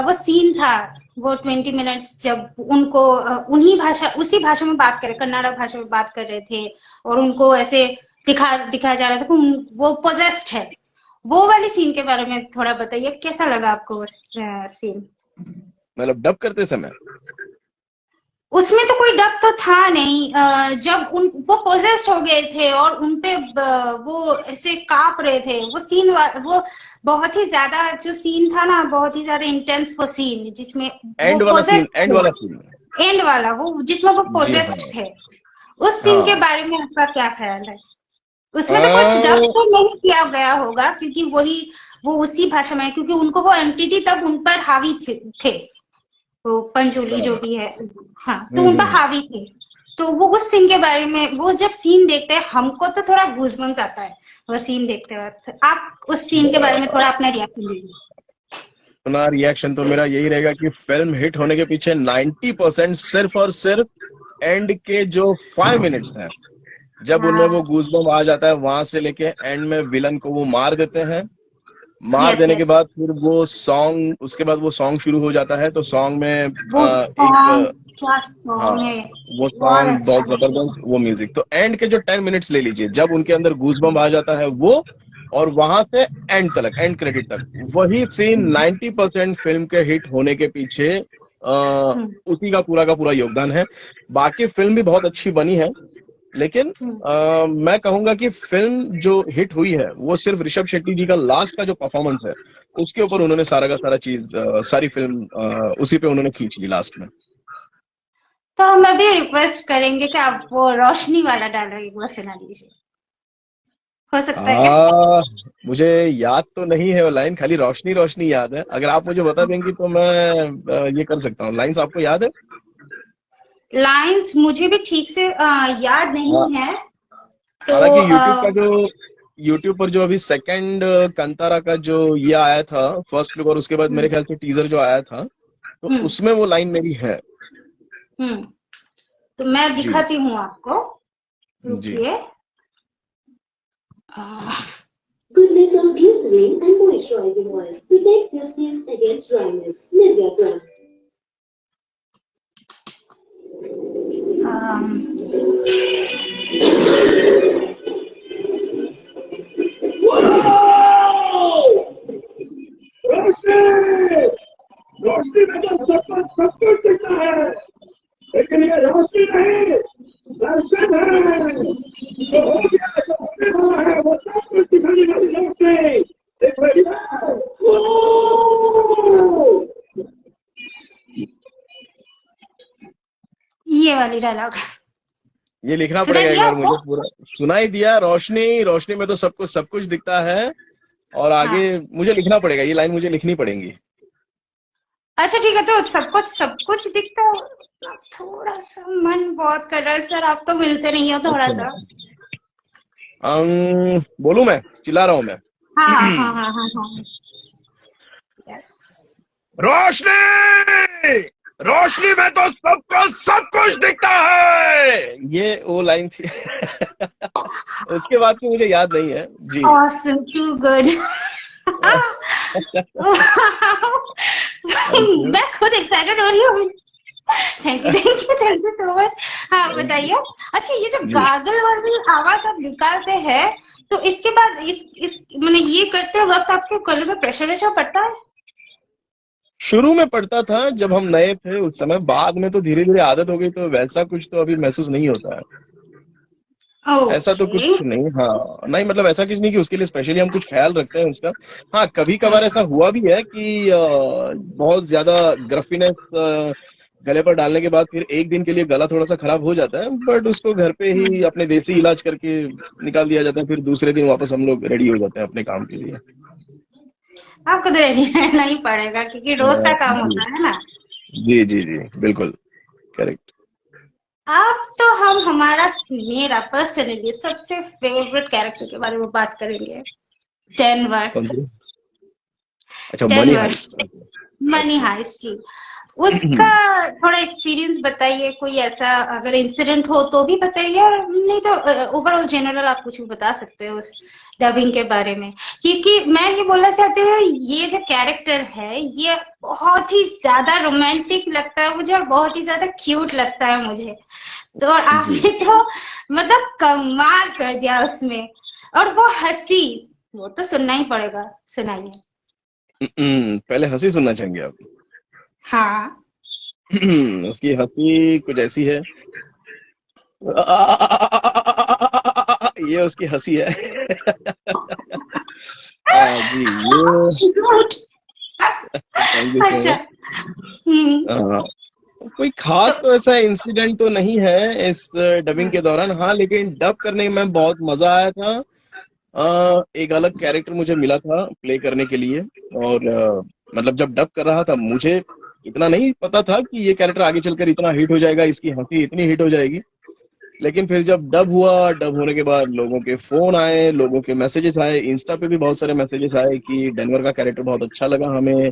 वो सीन था, वो 20 मिनट्स, जब उनको उन्हीं भाषा, उसी भाषा में बात करे, कन्नड़ा भाषा में बात कर रहे थे, और उनको ऐसे दिखाया जा रहा था कि वो पोजेस्ड है, वो वाली सीन के बारे में थोड़ा बताइए, कैसा लगा आपको वो सीन? मतलब डब करते समय। उसमें तो कोई डर तो था नहीं, जब वो पोजेस्ड हो गए थे और उनपे वो ऐसे कांप रहे थे, वो सीन, वो बहुत ही ज्यादा जो सीन था ना, बहुत ही ज्यादा इंटेंस वो सीन, जिसमें वो एंड वाला सीन, पोजेस्ड एंड थे, वाला सीन। एंड वाला, वो जिसमें वो जी हाँ। पोजेस्ड थे, उस सीन के हाँ। बारे में आपका क्या ख्याल है? उसमें तो कुछ डब अ, तो नहीं किया गया होगा, क्योंकि वही, वो उसी भाषा में है, क्योंकि उनको वो एंटिटी तब उन पर हावी थे, वो पंचोली जो भी है, हाँ, तो उन पर हम्म। हावी थे। तो वो उस सीन के बारे में, वो जब सीन देखते हैं हमको तो थोड़ा गूज़बम्स आता है वो सीन देखते वक्त। आप उस सीन के बारे में थोड़ा अपना रिएक्शन दीजिए। अपना रिएक्शन तो मेरा यही रहेगा कि फिल्म हिट होने के पीछे 90% सिर्फ और सिर्फ एंड के जो 5 मिनट्स हैं, जब उनमें वो हाँ, गूजबम्प आ जाता है, वहां से लेके एंड में विलन को वो मार देते हैं। मार यस देने के यस, बाद फिर वो सॉन्ग, उसके बाद वो सॉन्ग शुरू हो जाता है, तो सॉन्ग में वो एक, सॉन्ग, क्या हाँ, सॉन्ग है, वो बहुत सॉन्ग अच्छा बहुत है। जबरदस्त, वो म्यूजिक। तो एंड के जो 10 मिनट्स ले लीजिए, जब उनके अंदर गूजबम्प आ जाता है वो, और वहां से एंड तक, एंड क्रेडिट तक, वही सीन 90% फिल्म के हिट होने के पीछे उसी का पूरा योगदान है। बाकी फिल्म भी बहुत अच्छी बनी है, लेकिन मैं कहूंगा कि फिल्म जो हिट हुई है वो सिर्फ ऋषभ शेट्टी जी का लास्ट का जो परफॉर्मेंस है, उसके ऊपर उन्होंने सारा का सारा चीज, सारी फिल्म उसी पे उन्होंने खींच ली लास्ट में। तो हम अभी रिक्वेस्ट करेंगे कि आप वो रोशनी वाला डायलॉग एक बार सुना दीजिए, हो सकता है क्या? मुझे याद तो नहीं है वो लाइन, खाली रोशनी रोशनी याद है। अगर आप मुझे बता देंगी तो मैं ये कर सकता हूँ। लाइंस आपको याद है? लाइंस मुझे भी ठीक से याद हाँ, नहीं है। तो हालांकि यूट्यूब पर जो अभी सेकंड कंतारा का जो ये आया था फर्स्ट लुक, और उसके बाद मेरे ख्याल से टीजर जो आया था, तो हम्म उसमें वो लाइन मेरी है। हम्म तो मैं जी। दिखाती हूँ आपको, जी। रुकिए। Goodness of glycerin and moisturizing oil protects your skin against dryness. Nivea Creme. रोशनी, रोशनी में तो सब कुछ दिखता है, लेकिन ये रोशनी नहीं, दर्शन है। जो हो गया, जो होने वाला है, वो सब कुछ दिखाने वाली रोशनी दिख रही है। वो! ये वाली डायलॉग ये लिखना सुनाई पड़ेगा एक दिया बार आपको? मुझे पूरा। सुनाई दिया। रोशनी, रोशनी में तो सब कुछ दिखता है, और आगे हाँ, मुझे लिखना पड़ेगा, ये लाइन मुझे लिखनी पड़ेगी। अच्छा ठीक है, तो सब कुछ दिखता है। थोड़ा सा मन बहुत कर रहा है सर, आप तो मिलते नहीं हो थोड़ा अच्छा, सा। बोलूं मैं? चिल्ला रहा हूं मैं। हाँ हाँ हाँ हाँ हाँ, यस। रोशनी, रोशनी में तो सबको सब कुछ दिखता है, ये वो लाइन थी। उसके बाद की मुझे याद नहीं है जी। Awesome, too good. Thank you. मैं खुद एक्साइटेड हो रही हूँ। Thank you so much. हाँ थैंक यू। बताइए। अच्छा, ये जो जी, गार्गल वाली आवाज आप निकालते हैं, तो इसके बाद इस मैंने ये करते वक्त आपके गले में प्रेशर वैशर पड़ता है? शुरू में पड़ता था जब हम नए थे उस समय, बाद में तो धीरे धीरे आदत हो गई, तो वैसा कुछ तो अभी महसूस नहीं होता है। ऐसा तो ओके। कुछ नहीं, हाँ नहीं, मतलब ऐसा कुछ नहीं कि उसके लिए स्पेशली हम कुछ ख्याल रखते हैं उसका। हाँ, कभी कभार ऐसा हुआ भी है कि बहुत ज्यादा ग्रफीनेस गले पर डालने के बाद फिर एक दिन के लिए गला थोड़ा सा खराब हो जाता है, बट उसको घर पे ही अपने देसी इलाज करके निकाल दिया जाता है, फिर दूसरे दिन वापस हम लोग रेडी हो जाते हैं अपने काम के लिए। आपको तो रेडी रहना ही पड़ेगा क्योंकि रोज का काम जी होता है ना। जी जी जी, बिल्कुल करेक्ट। अब तो हम हमारा मेरा पर्सनली सबसे फेवरेट कैरेक्टर के बारे में बात करेंगे। डेनवर। कौन सी? अच्छा, मनी डेनवर हाइस्ट। मनी अच्छा। हाइस्ट की उसका थोड़ा एक्सपीरियंस बताइए, कोई ऐसा अगर इंसिडेंट हो तो भी बताइए, और नहीं तो ओवरऑल जनरल आप कुछ भी बता सकते हो उस डबिंग के बारे में। क्योंकि मैं ये बोलना चाहती हूँ, ये जो कैरेक्टर है ये बहुत ही ज्यादा रोमांटिक लगता है मुझे, और बहुत ही ज्यादा क्यूट लगता है मुझे। तो और जी। आपने तो मतलब कमाल कर दिया उसमें। और वो हंसी, वो तो सुनना ही पड़ेगा, सुनाइए। पहले हंसी सुनना चाहेंगे आप? हाँ। उसकी हंसी कुछ ऐसी है। ये उसकी हंसी है। जी, ये। क्यूट। थैंक यू सो अच्छा। मच। हम्म। कोई तो खास तो ऐसा इंसिडेंट तो नहीं है इस डबिंग के दौरान, हाँ, लेकिन डब करने में बहुत मजा आया था। एक अलग कैरेक्टर मुझे मिला था प्ले करने के लिए, और मतलब जब डब कर रहा था मुझे इतना नहीं पता था कि ये कैरेक्टर आगे चलकर इतना हिट हो जाएगा, इसकी हंसी इतनी हिट हो जाएगी। लेकिन फिर जब डब हुआ, डब होने के बाद लोगों के फोन आए, लोगों के मैसेजेस आए, इंस्टा पे भी बहुत सारे मैसेजेस आए कि डेनवर का कैरेक्टर बहुत अच्छा लगा हमें,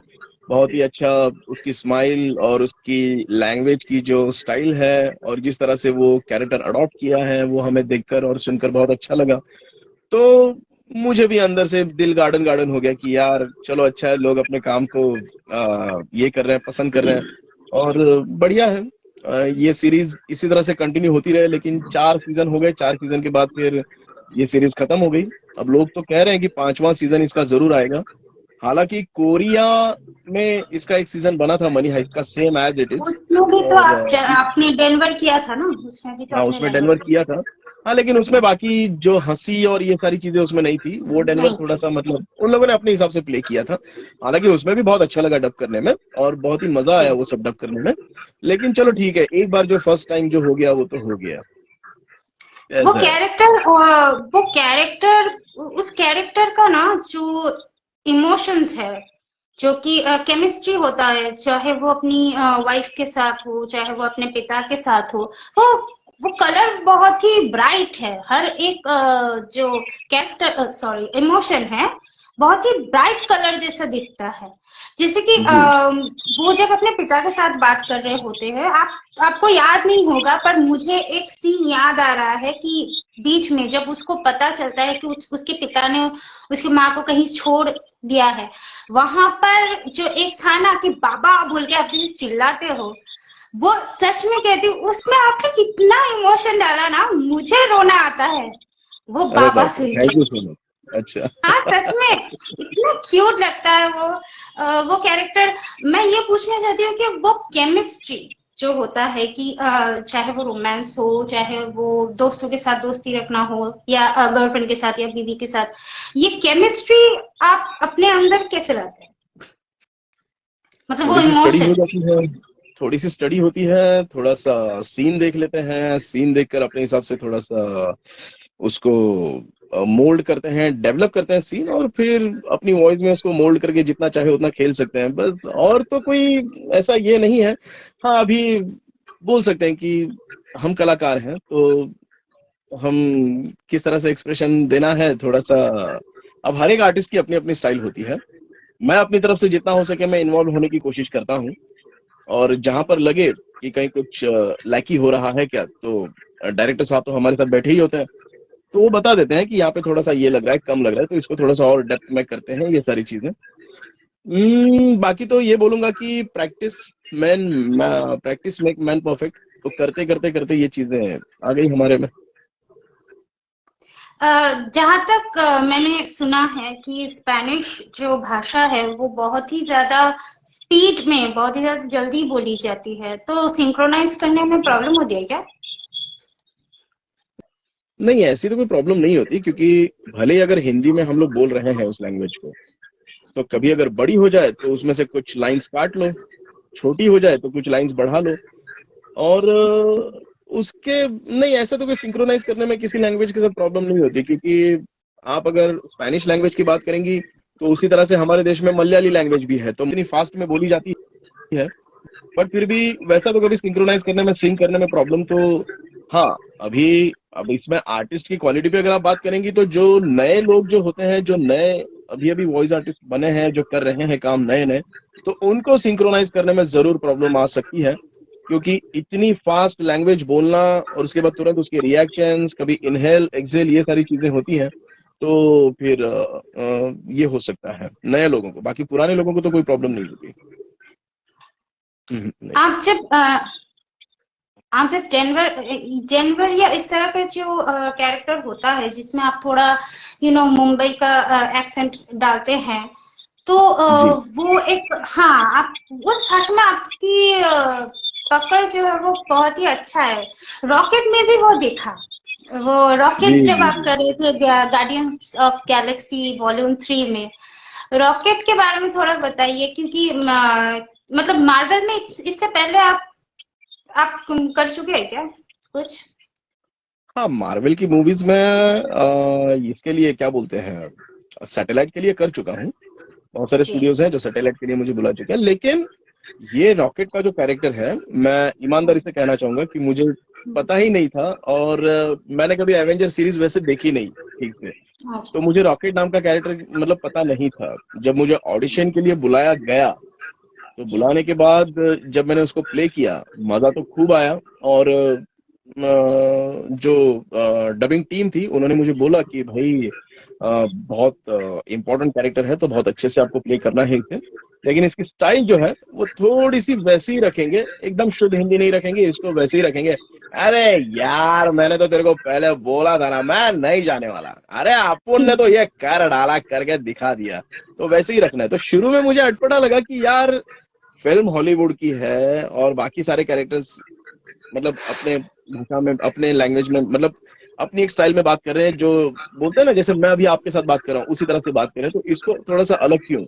बहुत ही अच्छा। उसकी स्माइल और उसकी लैंग्वेज की जो स्टाइल है और जिस तरह से वो कैरेक्टर अडॉप्ट किया है, वो हमें देखकर और सुनकर बहुत अच्छा लगा। तो मुझे भी अंदर से दिल गार्डन गार्डन हो गया कि यार चलो, अच्छा है, लोग अपने काम को ये कर रहे हैं, पसंद कर रहे हैं, और बढ़िया है। ये सीरीज इसी तरह से कंटिन्यू होती रहे, लेकिन 4 सीजन हो गए, 4 सीजन के बाद फिर ये सीरीज खत्म हो गई। अब लोग तो कह रहे हैं कि 5वां सीजन इसका जरूर आएगा। हालांकि कोरिया में इसका एक सीजन बना था मनी हाइस्ट का, सेम एज इट इज। उसमें भी तो और आपने डेनवर किया था ना, उसमें भी तो हाँ, आपने उसमें डेनवर डेनवर किया। किया था। हाँ, लेकिन उसमें बाकी जो हंसी और ये सारी चीजें उसमें नहीं थी, वो डेनवर नहीं थोड़ा थी। सा मतलब उन लोगों ने अपने हिसाब से प्ले किया था। हालांकि उसमें भी बहुत अच्छा लगा डब करने में, और बहुत ही मजा जी। आया वो सब डब करने में। लेकिन चलो ठीक है, एक बार जो फर्स्ट टाइम जो हो गया वो तो हो गया। वो ऐसा है। कैरेक्टर वो कैरेक्टर उस कैरेक्टर का ना जो इमोशंस है, जो कि केमिस्ट्री होता है, चाहे वो अपनी वाइफ के साथ हो, चाहे वो अपने पिता के साथ हो, वो वो कलर बहुत ही ब्राइट है। हर एक जो कैरेक्टर सॉरी इमोशन है, बहुत ही ब्राइट कलर जैसा दिखता है। जैसे कि जी वो जब अपने पिता के साथ बात कर रहे होते हैं, आपको याद नहीं होगा पर मुझे एक सीन याद आ रहा है कि बीच में जब उसको पता चलता है कि उसके पिता ने उसकी माँ को कहीं छोड़ दिया है, वहां पर जो एक था ना कि बाबा बोल के आप जैसे चिल्लाते हो, वो सच में कहती हूँ उसमें आपने कितना इमोशन डाला ना, मुझे रोना आता है वो अरे बाबा बाप रे, सुन के। Thank you so much. अच्छा। हाँ सच में इतना क्यूट लगता है वो वो कैरेक्टर। मैं ये पूछना चाहती हूँ कि वो केमिस्ट्री जो होता है कि चाहे वो रोमांस हो, चाहे वो दोस्तों के साथ दोस्ती रखना हो, या गर्लफ्रेंड के साथ या बीवी के साथ, ये केमिस्ट्री आप अपने अंदर कैसे लाते हैं, मतलब वो थोड़ी सी स्टडी हो इमोशन। जाती है, थोड़ी सी स्टडी होती है, थोड़ा सा सीन देख लेते हैं, सीन देखकर अपने हिसाब से थोड़ा सा उसको मोल्ड करते हैं, डेवलप करते हैं सीन, और फिर अपनी वॉइस में उसको मोल्ड करके जितना चाहे उतना खेल सकते हैं बस, और तो कोई ऐसा ये नहीं है। हाँ, अभी बोल सकते हैं कि हम कलाकार हैं, तो हम किस तरह से एक्सप्रेशन देना है थोड़ा सा, अब हर एक आर्टिस्ट की अपनी अपनी स्टाइल होती है। मैं अपनी तरफ से जितना हो सके मैं इन्वॉल्व होने की कोशिश करता हूँ, और जहां पर लगे कि कहीं कुछ लैकी हो रहा है क्या, तो डायरेक्टर साहब तो हमारे साथ बैठे ही होते हैं, तो वो बता देते हैं कि यहाँ पे थोड़ा सा ये लग रहा है, कम लग रहा है, तो इसको थोड़ा सा और डेप्थ में करते हैं, ये सारी चीजें। बाकी तो ये बोलूंगा कि man practice make man perfect. तो करते करते करते ये चीजें आ गई हमारे में। जहाँ तक मैंने सुना है कि स्पेनिश जो भाषा है वो बहुत ही ज्यादा स्पीड में, बहुत ही ज्यादा जल्दी बोली जाती है, तो सिंक्रोनाइज करने में प्रॉब्लम होती है क्या? नहीं, ऐसी तो कोई प्रॉब्लम नहीं होती, क्योंकि भले ही अगर हिंदी में हम लोग बोल रहे हैं उस लैंग्वेज को, तो कभी अगर बड़ी हो जाए तो उसमें से कुछ लाइंस काट लो, छोटी हो जाए तो कुछ लाइंस बढ़ा लो। और उसके नहीं, ऐसा तो कोई सिंक्रोनाइज करने में किसी लैंग्वेज के साथ प्रॉब्लम नहीं होती, क्योंकि आप अगर स्पेनिश लैंग्वेज की बात करेंगी तो उसी तरह से हमारे देश में मलयाली लैंग्वेज भी है, तो इतनी फास्ट में बोली जाती है। बट फिर भी वैसा तो कभी सिंक्रोनाइज करने में, सिंक करने में प्रॉब्लम तो, हाँ, अभी अब इसमें आर्टिस्ट की क्वालिटी पे अगर आप बात करेंगी तो जो नए लोग जो होते हैं, जो नए अभी अभी वॉइस आर्टिस्ट बने हैं, जो कर रहे हैं काम नए नए, तो उनको सिंक्रोनाइज करने में जरूर प्रॉब्लम आ सकती है, क्योंकि इतनी फास्ट लैंग्वेज बोलना और उसके बाद तुरंत उसके रिएक्शंस, कभी इनहेल एक्सेल, ये सारी चीजें होती हैं। तो फिर ये हो सकता है नए लोगों को, बाकी पुराने लोगों को तो कोई प्रॉब्लम नहीं होगी। नहीं। आप जब आप जब डेनवर डेनवर या इस तरह का जो कैरेक्टर होता है जिसमें आप थोड़ा मुंबई का एक्सेंट डालते हैं, तो जी वो एक, हाँ, आप उस भाषा में आपकी पकड़ जो है वो बहुत ही अच्छा है। रॉकेट में भी वो देखा, वो जी रॉकेट जब जी आप जी। कर रहे थे गार्डियंस ऑफ गैलेक्सी वॉल्यूम 3 में, रॉकेट के बारे में थोड़ा बताइए, क्योंकि मतलब मार्वल में इससे पहले आप कर चुके हैं क्या कुछ? हाँ, मार्वल की मूवीज में इसके लिए क्या बोलते हैं, सैटेलाइट के लिए कर चुका हूँ। बहुत सारे जी। स्टूडियोज हैं जो सैटेलाइट के लिए मुझे बुला चुके हैं, लेकिन ये रॉकेट का जो कैरेक्टर है, मैं ईमानदारी से कहना चाहूंगा कि मुझे पता ही नहीं था, और मैंने कभी एवेंजर सीरीज वैसे देखी नहीं ठीक से। तो अच्छा। मुझे रॉकेट नाम का कैरेक्टर मतलब पता नहीं था। जब मुझे ऑडिशन के लिए बुलाया गया, तो जी। बुलाने के बाद जब मैंने उसको प्ले किया, मजा तो खूब आया। और जो डबिंग टीम थी उन्होंने मुझे बोला कि भाई बहुत इम्पोर्टेंट कैरेक्टर है, तो बहुत अच्छे से आपको प्ले करना है इसे, लेकिन इसकी स्टाइल जो है वो थोड़ी सी वैसी ही रखेंगे, एकदम शुद्ध हिंदी नहीं रखेंगे, इसको वैसे ही रखेंगे। अरे यार, मैंने तो तेरे को पहले बोला था ना, मैं नहीं जाने वाला। अरे अपुन ने तो ये कर डाला, करके दिखा दिया। तो वैसे ही रखना है। तो शुरू में मुझे अटपटा लगा कि यार, फिल्म हॉलीवुड की है और बाकी सारे कैरेक्टर्स मतलब अपने भाषा में, अपने लैंग्वेज में, मतलब अपनी एक स्टाइल में बात कर रहे हैं, जो बोलते हैं ना, जैसे मैं अभी आपके साथ बात कर रहा हूँ उसी तरह से बात कर रहे हैं, तो इसको थोड़ा सा अलग क्यों।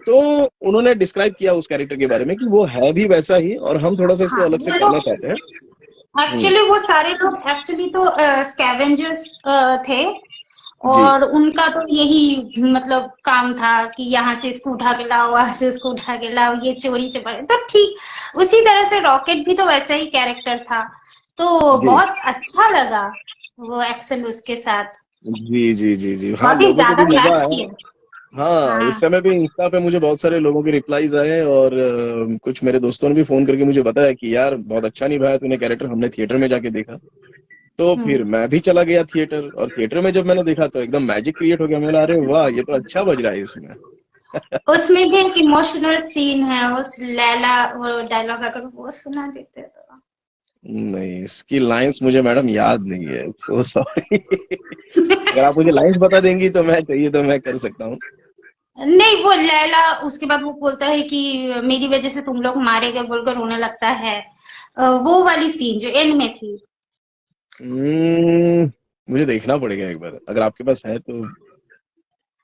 तो उन्होंने डिस्क्राइब किया उस कैरेक्टर के बारे में कि वो है भी वैसा ही, और हम थोड़ा सा इसको हाँ, अलग से वो करना लोग चाहते हैं। हम्म। एक्चुअली, वो सारे लोग एक्चुअली तो स्कैवेंजर्स थे, जी और उनका तो यही मतलब काम था कि यहाँ से इसको उठा के लाओ, वहां से उसको उठा के लाओ, ये चोरी चपारी, तो ठीक उसी तरह से रॉकेट भी तो वैसा ही कैरेक्टर था। तो जी बहुत अच्छा लगा वो एक्शन उसके साथ, जी जी जी जी। हाँ, बहुत ही लोगों को ज्यादा भी मजा मैच आया। किया। हाँ, इस हाँ। समय भी इंस्टा पे मुझे बहुत सारे लोगों के रिप्लाईज आए, और कुछ मेरे दोस्तों ने भी फोन करके मुझे बताया कि यार बहुत अच्छा निभाया तूने कैरेक्टर, हमने थिएटर में जाके देखा। तो फिर हम्म। मैं भी चला गया थिएटर, और थिएटर में जब मैंने देखा तो एकदम मैजिक क्रिएट हो गया। मैं बोला, अरे वाह, ये तो अच्छा बज रहा है इसमें। उसमें भी एक इमोशनल सीन है, उस लैला वो डायलॉग अगर वो सुना देते तो। नहीं, इसकी लाइंस मुझे मैडम याद नहीं है, सो सॉरी। अगर आप मुझे लाइंस बता देंगी तो मैं, चाहिए तो मैं कर सकता हूँ। नहीं, वो लैला उसके बाद वो बोलता है कि मेरी वजह से तुम लोग मारे गए बोलकर रोने लगता है, वो वाली सीन जो एंड में थी। हम्म, मुझे देखना पड़ेगा एक बार, अगर आपके पास है तो।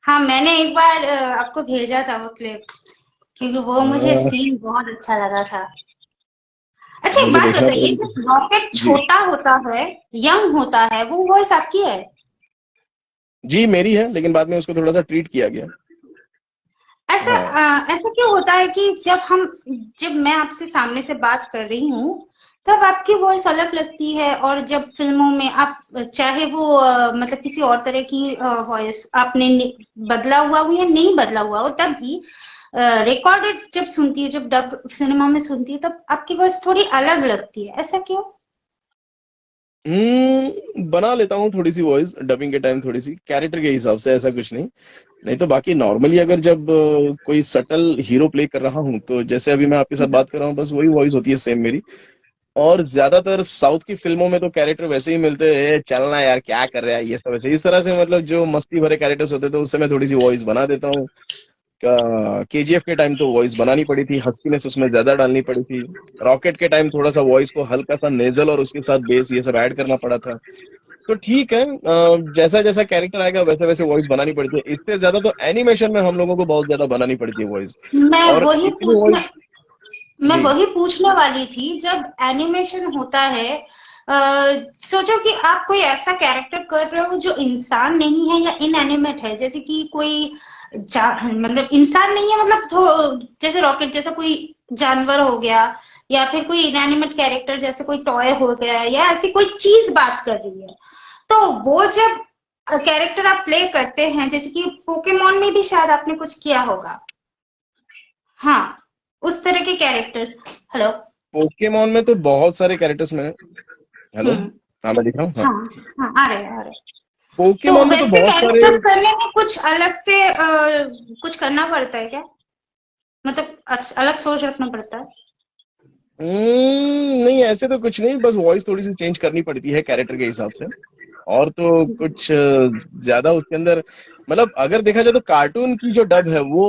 हाँ, मैंने एक बार आपको भेजा था वो क्लिप, क्योंकि वो मुझे अ, सीन बहुत अच्छा लगा था। अच्छा, एक मुझे बात देखना बताइए, पड़ेगा। जब रॉकेट जी छोटा होता है, यंग होता है, वो वॉइस आपकी है? जी, मेरी है, लेकिन बाद में उसको थोड़ा सा ट्रीट किया गया। ऐसा हाँ ऐसा क्यों होता है कि जब मैं आपसे सामने से बात कर रही हूँ, तब आपकी वॉइस अलग लगती है, और जब फिल्मों में आप, चाहे वो मतलब किसी और तरह की वॉइस आपने बदला हुआ हो या नहीं बदला हुआ हो, तब भी रिकॉर्डेड जब सुनती है, जब डब सिनेमा में सुनती है, तब आपकी वॉइस थोड़ी अलग लगती है, ऐसा क्यों? बना लेता हूँ थोड़ी सी वॉइस डबिंग के टाइम, थोड़ी सी कैरेक्टर के हिसाब से, ऐसा कुछ नहीं। नहीं तो बाकी नॉर्मली अगर जब कोई सटल हीरो प्ले कर रहा हूँ, तो जैसे अभी मैं आपके साथ बात कर रहा हूँ, बस वही वॉइस होती है सेम मेरी। और ज्यादातर साउथ की फिल्मों में तो कैरेक्टर वैसे ही मिलते हैं, "ए, चलना यार क्या कर रहा है", ये सब ऐसे इस तरह से, मतलब जो मस्ती भरे कैरेक्टर्स होते थे उससे मैं थोड़ी सी वॉइस बना देता हूँ। केजीएफ के टाइम तो वॉइस बनानी पड़ी थी, हस्कीनेस उसमें ज्यादा डालनी पड़ी थी। रॉकेट के टाइम थोड़ा सा वॉइस को हल्का सा नेजल और उसके साथ बेस ये सब ऐड करना पड़ा था। तो ठीक है, जैसा जैसा कैरेक्टर आएगा वैसे वैसे वॉइस बनानी पड़ती है। इससे ज्यादा तो एनिमेशन में हम लोगों को बहुत ज्यादा बनानी पड़ती है वॉइस। मैं और वही इतनी पूछने वॉइस। मैं जी। वही पूछने वाली थी, जब एनिमेशन होता है, सोचो कि आप कोई ऐसा कैरेक्टर कर रहे हो जो इंसान नहीं है या इनएनिमेट है, जैसे कि कोई मतलब इंसान नहीं है, मतलब जैसे रॉकेट जैसा कोई जानवर हो गया, या फिर कोई इनएनिमेट कैरेक्टर जैसे कोई टॉय हो गया, या ऐसी कोई चीज बात कर रही है। तो वो जब कैरेक्टर आप प्ले करते हैं, जैसे कि पोकेमोन में भी शायद आपने कुछ किया होगा। हाँ, उस तरह के कैरेक्टर्स। हेलो। पोकेमॉन में तो बहुत सारे कैरेक्टर्स में। हेलो। हम्म। हाँ, मैं दिख रहा हूँ, हाँ। हाँ। हाँ, आ रहे हैं, आ रहे हैं। तो पोकेमॉन में तो वैसे बहुत सारे। कैरेक्टर्स करने में कुछ अलग से कुछ करना पड़ता है क्या? मतलब अलग सोच रखना पड़ता है? नहीं, ऐसे तो कुछ नहीं, बस वॉइस थोड़ी सी चेंज करनी पड़ती है कैरेक्टर के हिसाब से। और तो कुछ ज्यादा उसके अंदर, मतलब अगर देखा जाए तो कार्टून की जो डब है वो,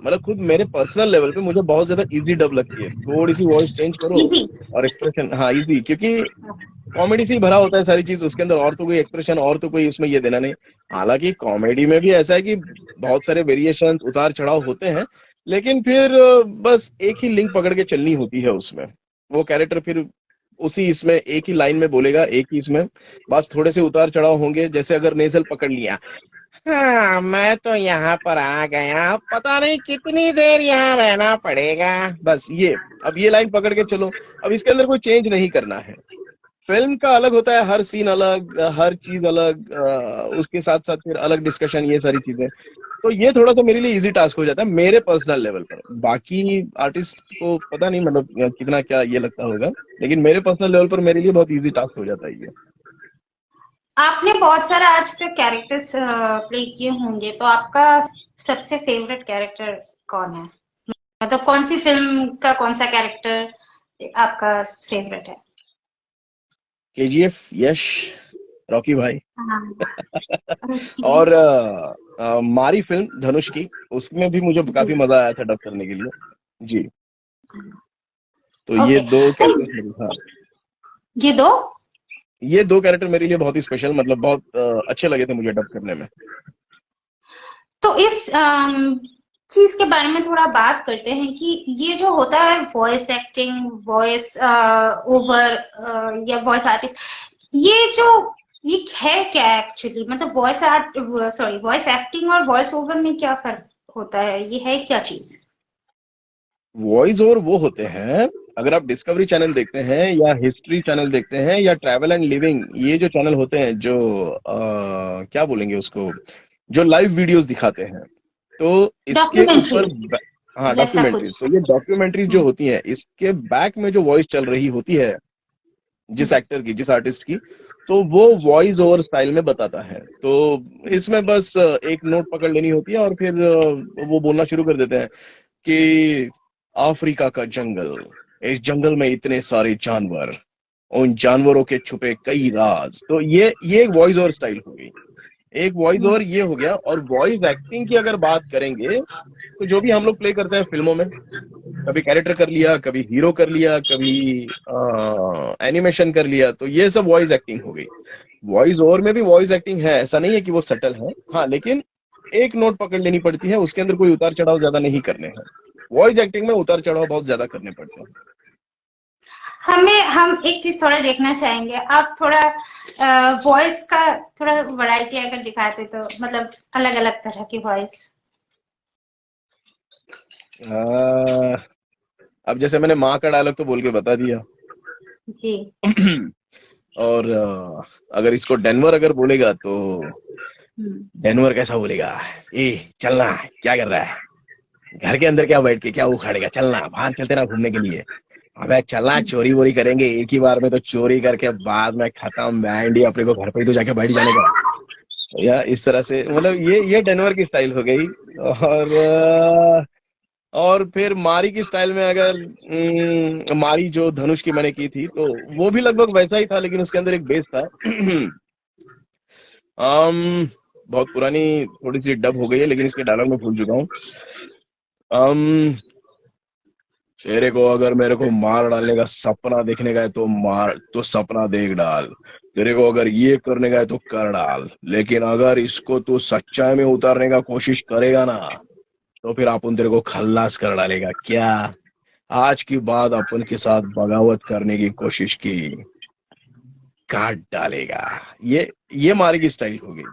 मतलब खुद मेरे पर्सनल लेवल पे मुझे बहुत ज्यादा इजी डब लगती है। थोड़ी सी वॉइस चेंज करो इजी। और एक्सप्रेशन, हाँ इजी, क्योंकि कॉमेडी से ही भरा होता है सारी चीज उसके अंदर, और तो कोई एक्सप्रेशन और तो कोई उसमें ये देना नहीं। हालांकि कॉमेडी में भी ऐसा है कि बहुत सारे वेरिएशन उतार चढ़ाव होते हैं, लेकिन फिर बस एक ही लिंक पकड़ के चलनी होती है उसमें। वो कैरेक्टर फिर उसी इसमें एक ही लाइन में बोलेगा, एक ही इसमें, बस थोड़े से उतार चढ़ाव होंगे। जैसे अगर नेजल पकड़ लिया, हाँ मैं तो यहाँ पर आ गया, पता नहीं कितनी देर यहाँ रहना पड़ेगा, बस ये, अब ये लाइन पकड़ के चलो। अब इसके अंदर कोई चेंज नहीं करना है। फिल्म का अलग होता है, हर सीन अलग, हर चीज अलग, उसके साथ साथ फिर अलग डिस्कशन, ये सारी चीजें। तो ये थोड़ा सा मेरे लिए इजी टास्क हो जाता है मेरे पर्सनल लेवल पर। बाकी आर्टिस्ट को पता नहीं, मतलब कितना क्या ये लगता होगा, लेकिन मेरे पर्सनल लेवल पर मेरे लिए बहुत इजी टास्क हो जाता है ये। आपने बहुत सारा आज तक कैरेक्टर्स प्ले किए होंगे, तो आपका सबसे फेवरेट कैरेक्टर कौन है? मतलब कौन सी फिल्म का कौन सा कैरेक्टर आपका फेवरेट है? केजीएफ, यश, रॉकी भाई। हाँ। ओके। और मारी फिल्म धनुष की, उसमें भी मुझे जी। काफी मजा आया था डब करने के लिए। जी। तो ये ओके। दो तो कैरेक्टर्स मेरे, हाँ, ये दो। ये दो कैरेक्टर मेरे लिए बहुत ही स्पेशल, मतलब बहुत अच्छे लगे थे मुझे डब करने में। तो इस चीज के बारे में थोड़ा बात करते हैं कि ये जो होता है वॉइस एक्टिंग, वॉइस ओवर या वॉइस आर्टिस्ट, ये जो ये है क्या एक्चुअली? मतलब voice art, sorry, voice acting और वॉइस ओवर में क्या फर्क होता है? ये है क्या चीज? वॉइस ओवर वो होते हैं, अगर आप डिस्कवरी चैनल देखते हैं या हिस्ट्री चैनल देखते हैं या ट्रैवल एंड लिविंग, ये जो चैनल होते हैं जो क्या बोलेंगे उसको, जो लाइव वीडियोस दिखाते हैं, तो इसके डॉक्यूमेंट्री ऊपर हाँ, जैसा डॉक्यूमेंट्रीज, कुछ। तो ये डॉक्यूमेंट्रीज जो होती हैं इसके बैक में जो वॉइस चल रही होती है, जिस हम्म। एक्टर की, जिस आर्टिस्ट की, तो वो वॉइस ओवर स्टाइल में बताता है। तो इसमें बस एक नोट पकड़ लेनी होती है और फिर वो बोलना शुरू कर देते हैं कि अफ्रीका का जंगल, इस जंगल में इतने सारे जानवर, उन जानवरों के छुपे कई राज। तो ये एक वॉइस ओवर स्टाइल हो गई, एक वॉइस ओवर ये हो गया। और वॉइस एक्टिंग की अगर बात करेंगे, तो जो भी हम लोग प्ले करते हैं फिल्मों में, कभी कैरेक्टर कर लिया, कभी हीरो कर लिया, कभी एनिमेशन कर लिया, तो ये सब वॉइस एक्टिंग हो गई। वॉइस ओवर में भी वॉइस एक्टिंग है, ऐसा नहीं है कि वो सटल है, हाँ, लेकिन एक नोट पकड़ लेनी पड़ती है, उसके अंदर कोई उतार चढ़ाव ज्यादा नहीं करने हैं। वॉइस एक्टिंग में उतार चढ़ाव बहुत ज्यादा करने पड़ते हैं। हम एक चीज थोड़ा देखना चाहेंगे, आप थोड़ा वॉइस का थोड़ा वैरायटी अगर दिखाते तो, मतलब अलग अलग तरह की वॉइस। अब जैसे मैंने माँ का डायलॉग तो बोल के बता दिया। जी। और अगर इसको डेनवर अगर बोलेगा तो हम्म। डेनवर कैसा बोलेगा, ए चलना, क्या कर रहा है, घर के अंदर क्या बैठ के क्या उखाड़ेगा, चलना बाहर चलते ना घूमने के लिए। अबे चलना, चोरी वोरी करेंगे एक ही बार में, तो चोरी करके बाद में खत्म, बैंड ही अपने को घर पे ही तो जाके बैठ जाने का। या इस तरह से, मतलब ये डेनवर की स्टाइल हो गई। और और फिर मारी की स्टाइल में अगर मारी जो धनुष की मैंने की थी, तो वो भी लगभग वैसा ही था, लेकिन उसके अंदर एक बेस था। बहुत पुरानी थोड़ी सी डब हो गई है, लेकिन इसके डायलॉग में भूल चुका हूँ। अम तेरे को अगर मेरे को मार डालने का सपना देखने का है तो मार, तो सपना देख डाल। तेरे को अगर ये करने का है तो कर डाल, लेकिन अगर इसको तू सच्चाई में उतारने का कोशिश करेगा ना, तो फिर अपन तेरे को खल्लास कर डालेगा क्या। आज की बात अपन के साथ बगावत करने की कोशिश की, काट डालेगा। ये मारी की स्टाइल हो गई।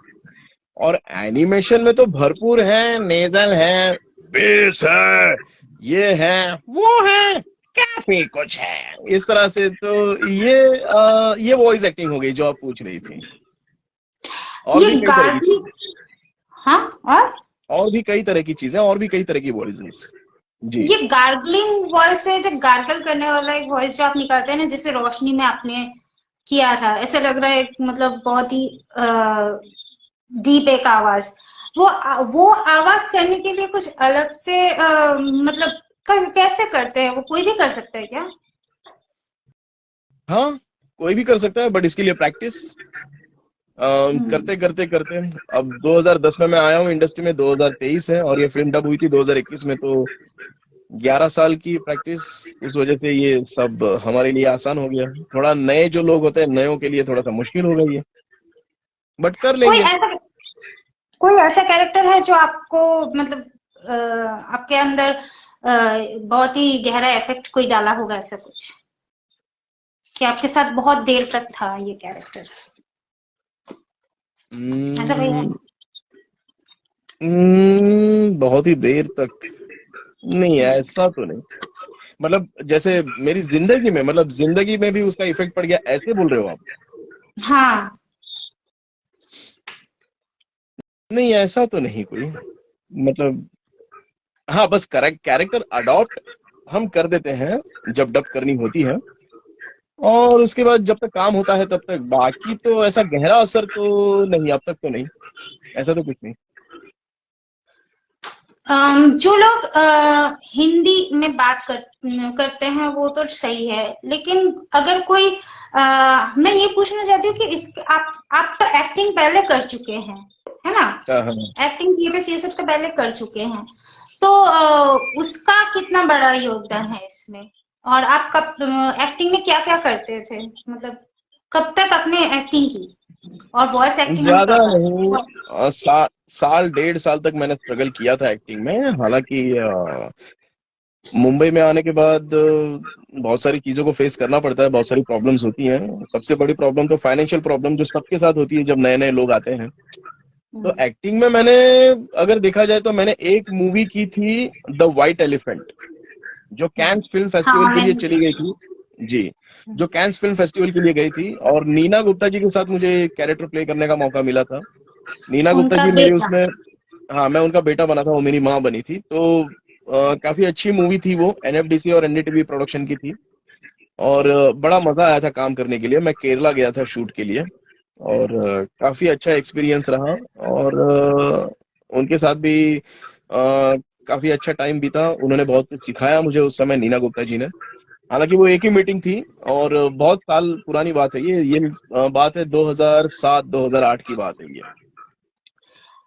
और एनिमेशन में तो भरपूर है, नेजल है, बेस है, ये है, वो है, काफी कुछ है इस तरह से। तो ये वॉइस एक्टिंग हो गई जो आप पूछ रही थी। और ये भी कई तरह की गार्गी, चीजें, हाँ, और भी कई तरह की चीजें, और भी कई तरह की वॉइसेस। जी। ये गार्गलिंग वॉइस है, जो गार्गल करने वाला एक वॉइस जो आप निकालते हैं ना, जैसे रोशनी में आपने किया था, ऐसा लग रहा है मतलब बहुत ही डीप एक आवाज। वो आवाज करने के लिए कुछ अलग से मतलब कैसे करते हैं, वो कोई भी कर सकता है क्या? हाँ, कोई भी कर सकता है, बट इसके लिए प्रैक्टिस हम्म। करते करते करते। अब 2010 में मैं आया हूँ इंडस्ट्री में, 2023 है, और ये फिल्म डब हुई थी 2021 में। तो 11 साल की प्रैक्टिस, उस वजह से ये सब हमारे लिए आसान हो गया। थोड़ा नए जो लोग होते हैं, नयों के लिए थोड़ा सा मुश्किल हो गई है, बट कर कोई लेंगे। ऐसा कोई ऐसा कैरेक्टर है जो आपको मतलब आपके अंदर बहुत ही गहरा इफेक्ट कोई डाला होगा, ऐसा कुछ कि आपके साथ बहुत देर तक था ये कैरेक्टर, ऐसा कोई है? बहुत ही देर तक नहीं, ऐसा तो नहीं। मतलब जैसे मेरी जिंदगी में, मतलब जिंदगी में भी उसका इफेक्ट पड़ गया, ऐसे बोल रहे हो आप? हाँ। नहीं, ऐसा तो नहीं कोई, मतलब हाँ, बस करेक्ट कैरेक्टर अडॉप्ट हम कर देते हैं जब डब करनी होती है, और उसके बाद जब तक काम होता है तब तक। बाकी तो ऐसा गहरा असर तो नहीं, अब तक तो नहीं, ऐसा तो कुछ नहीं। जो लोग हिंदी में बात करते हैं वो तो सही है, लेकिन अगर कोई मैं ये पूछना चाहती हूँ कि इस आप तो एक्टिंग पहले कर चुके हैं, है ना? हाँ हाँ। एक्टिंग ये सब तो पहले कर चुके हैं, तो उसका कितना बड़ा योगदान है इसमें? और आप कब एक्टिंग में क्या क्या करते थे, मतलब कब तक आपने एक्टिंग की, और वॉइस एक्टिंग में ज्यादा कब नहीं, आई? साल 1.5 साल तक मैंने स्ट्रगल किया था एक्टिंग में। हालांकि मुंबई में आने के बाद बहुत सारी चीजों को फेस करना पड़ता है, बहुत सारी प्रॉब्लम्स होती हैं। सबसे बड़ी प्रॉब्लम तो फाइनेंशियल प्रॉब्लम, जो सबके साथ होती है जब नए नए लोग आते हैं। तो हम्म। एक्टिंग में मैंने, अगर देखा जाए तो मैंने एक मूवी की थी, द वाइट एलिफेंट, जो कैंस फिल्म फेस्टिवल हाँ, के मैं लिए चली गई थी। जी, जो कैंस फिल्म फेस्टिवल के लिए गई थी, और नीना गुप्ता जी के साथ मुझे कैरेक्टर प्ले करने का मौका मिला था। नीना गुप्ता उनका जी मेरे बेटा। उसमें, हाँ, मैं उनका बेटा बना था, वो मेरी माँ बनी थी। तो काफी अच्छी मूवी थी वो, एनएफडीसी और एनडीटीवी प्रोडक्शन की थी। और बड़ा मजा आया था काम करने के लिए। मैं केरला गया था शूट के लिए, और काफी अच्छा एक्सपीरियंस रहा। और उनके साथ भी काफी अच्छा टाइम बीता। उन्होंने बहुत कुछ सिखाया मुझे उस समय, नीना गुप्ता जी ने। हालांकि वो एक ही मीटिंग थी, और बहुत साल पुरानी बात है ये बात है 2007 2008 की बात है ये।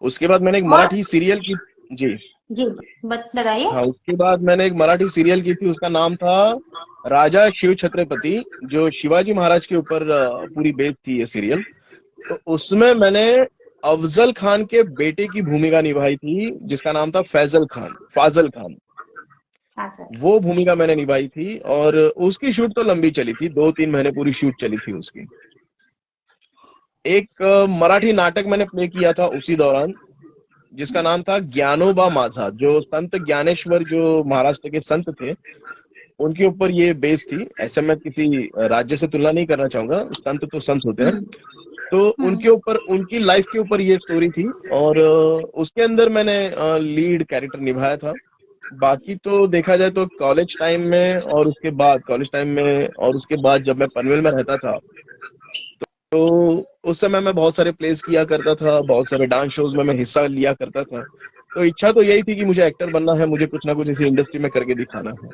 उसके बाद मैंने एक और मराठी सीरियल की। जी। जी, बताइए। हाँ, उसके बाद मैंने एक मराठी सीरियल की थी, उसका नाम था राजा शिव छत्रपति, जो शिवाजी महाराज के ऊपर पूरी बेस्ड थी ये सीरियल। तो उसमें मैंने अफजल खान के बेटे की भूमिका निभाई थी, जिसका नाम था फैजल खान, फाजल खान। हाँ सर। वो भूमिका मैंने निभाई थी, और उसकी शूट तो लंबी चली थी, 2-3 महीने पूरी शूट चली थी उसकी। एक मराठी नाटक मैंने प्ले किया था उसी दौरान, जिसका नाम था ज्ञानोबा माझा, जो संत ज्ञानेश्वर जो महाराष्ट्र के संत थे, उनके ऊपर ये बेस थी। ऐसे मैं किसी राज्य से तुलना नहीं करना चाहूंगा, संत तो संत होते हैं। हम्म। तो हम्म। उनके ऊपर, उनकी लाइफ के ऊपर ये स्टोरी थी, और उसके अंदर मैंने लीड कैरेक्टर निभाया था। बाकी तो देखा जाए तो कॉलेज टाइम में, और उसके बाद कॉलेज टाइम में, और उसके बाद जब मैं पनवेल में रहता था, तो उस समय मैं बहुत सारे प्लेस किया करता था, बहुत सारे डांस शोज में मैं हिस्सा लिया करता था। तो इच्छा तो यही थी कि मुझे एक्टर बनना है, मुझे कुछ ना कुछ इसी इंडस्ट्री में करके दिखाना है।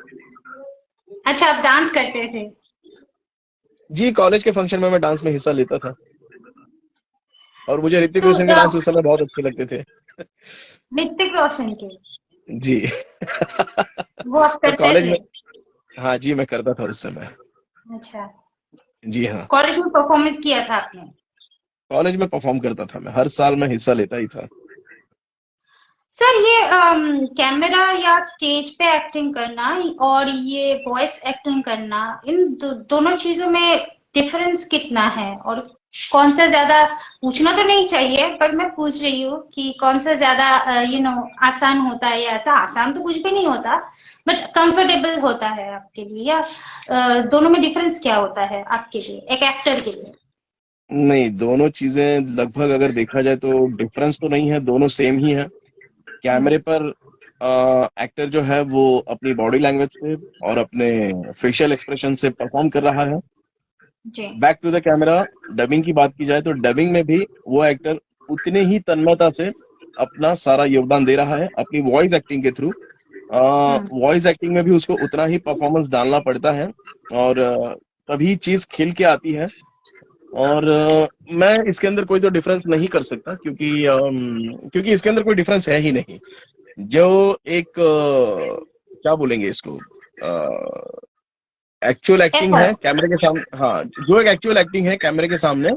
अच्छा, आप डांस करते थे? जी, कॉलेज के फंक्शन में मैं डांस में हिस्सा लेता था, और मुझे ऋतिक तो रोशन के डांस उस समय बहुत अच्छे लगते थे। ऋतिक रोशन के जी। वो आप तो करते कॉलेज थे? में, हाँ जी, मैं करता था उस समय। अच्छा, जी हाँ, कॉलेज में परफॉर्मेंस किया था आपने? कॉलेज में परफॉर्म करता था मैं, हर साल मैं हिस्सा लेता ही था। सर, ये कैमरा या स्टेज पे एक्टिंग करना और ये वॉइस एक्टिंग करना, इन दोनों चीजों में डिफरेंस कितना है? और कौन सा ज्यादा, पूछना तो नहीं चाहिए पर मैं पूछ रही हूँ कि कौन सा ज्यादा आसान होता है, या ऐसा आसान तो कुछ भी नहीं होता बट कंफर्टेबल होता है आपके लिए, या दोनों में डिफरेंस क्या होता है आपके लिए, एक एक्टर के लिए? नहीं, दोनों चीजें लगभग अगर देखा जाए तो डिफरेंस तो नहीं है, दोनों सेम ही है। कैमरे हम्म। पर एक्टर जो है वो अपनी बॉडी लैंग्वेज से और अपने फेशियल एक्सप्रेशन से परफॉर्म कर रहा है। जी। Back to the camera, dubbing की बात की जाए तो डबिंग में भी वो एक्टर उतने ही तन्मयता से अपना सारा योगदान दे रहा है अपनी वॉइस एक्टिंग के थ्रू। हम्म। वॉइस एक्टिंग में भी उसको उतना ही परफॉर्मेंस डालना पड़ता है, और तभी चीज खिल के आती है। और मैं इसके अंदर कोई तो डिफरेंस नहीं कर सकता, क्योंकि इसके अंदर कोई डिफरेंस है ही नहीं। जो एक क्या बोलेंगे इसको, एक्चुअल एक्टिंग है एफर्ट। कैमरे के सामने, हाँ, जो एक एक्चुअल एक्टिंग है कैमरे के सामने,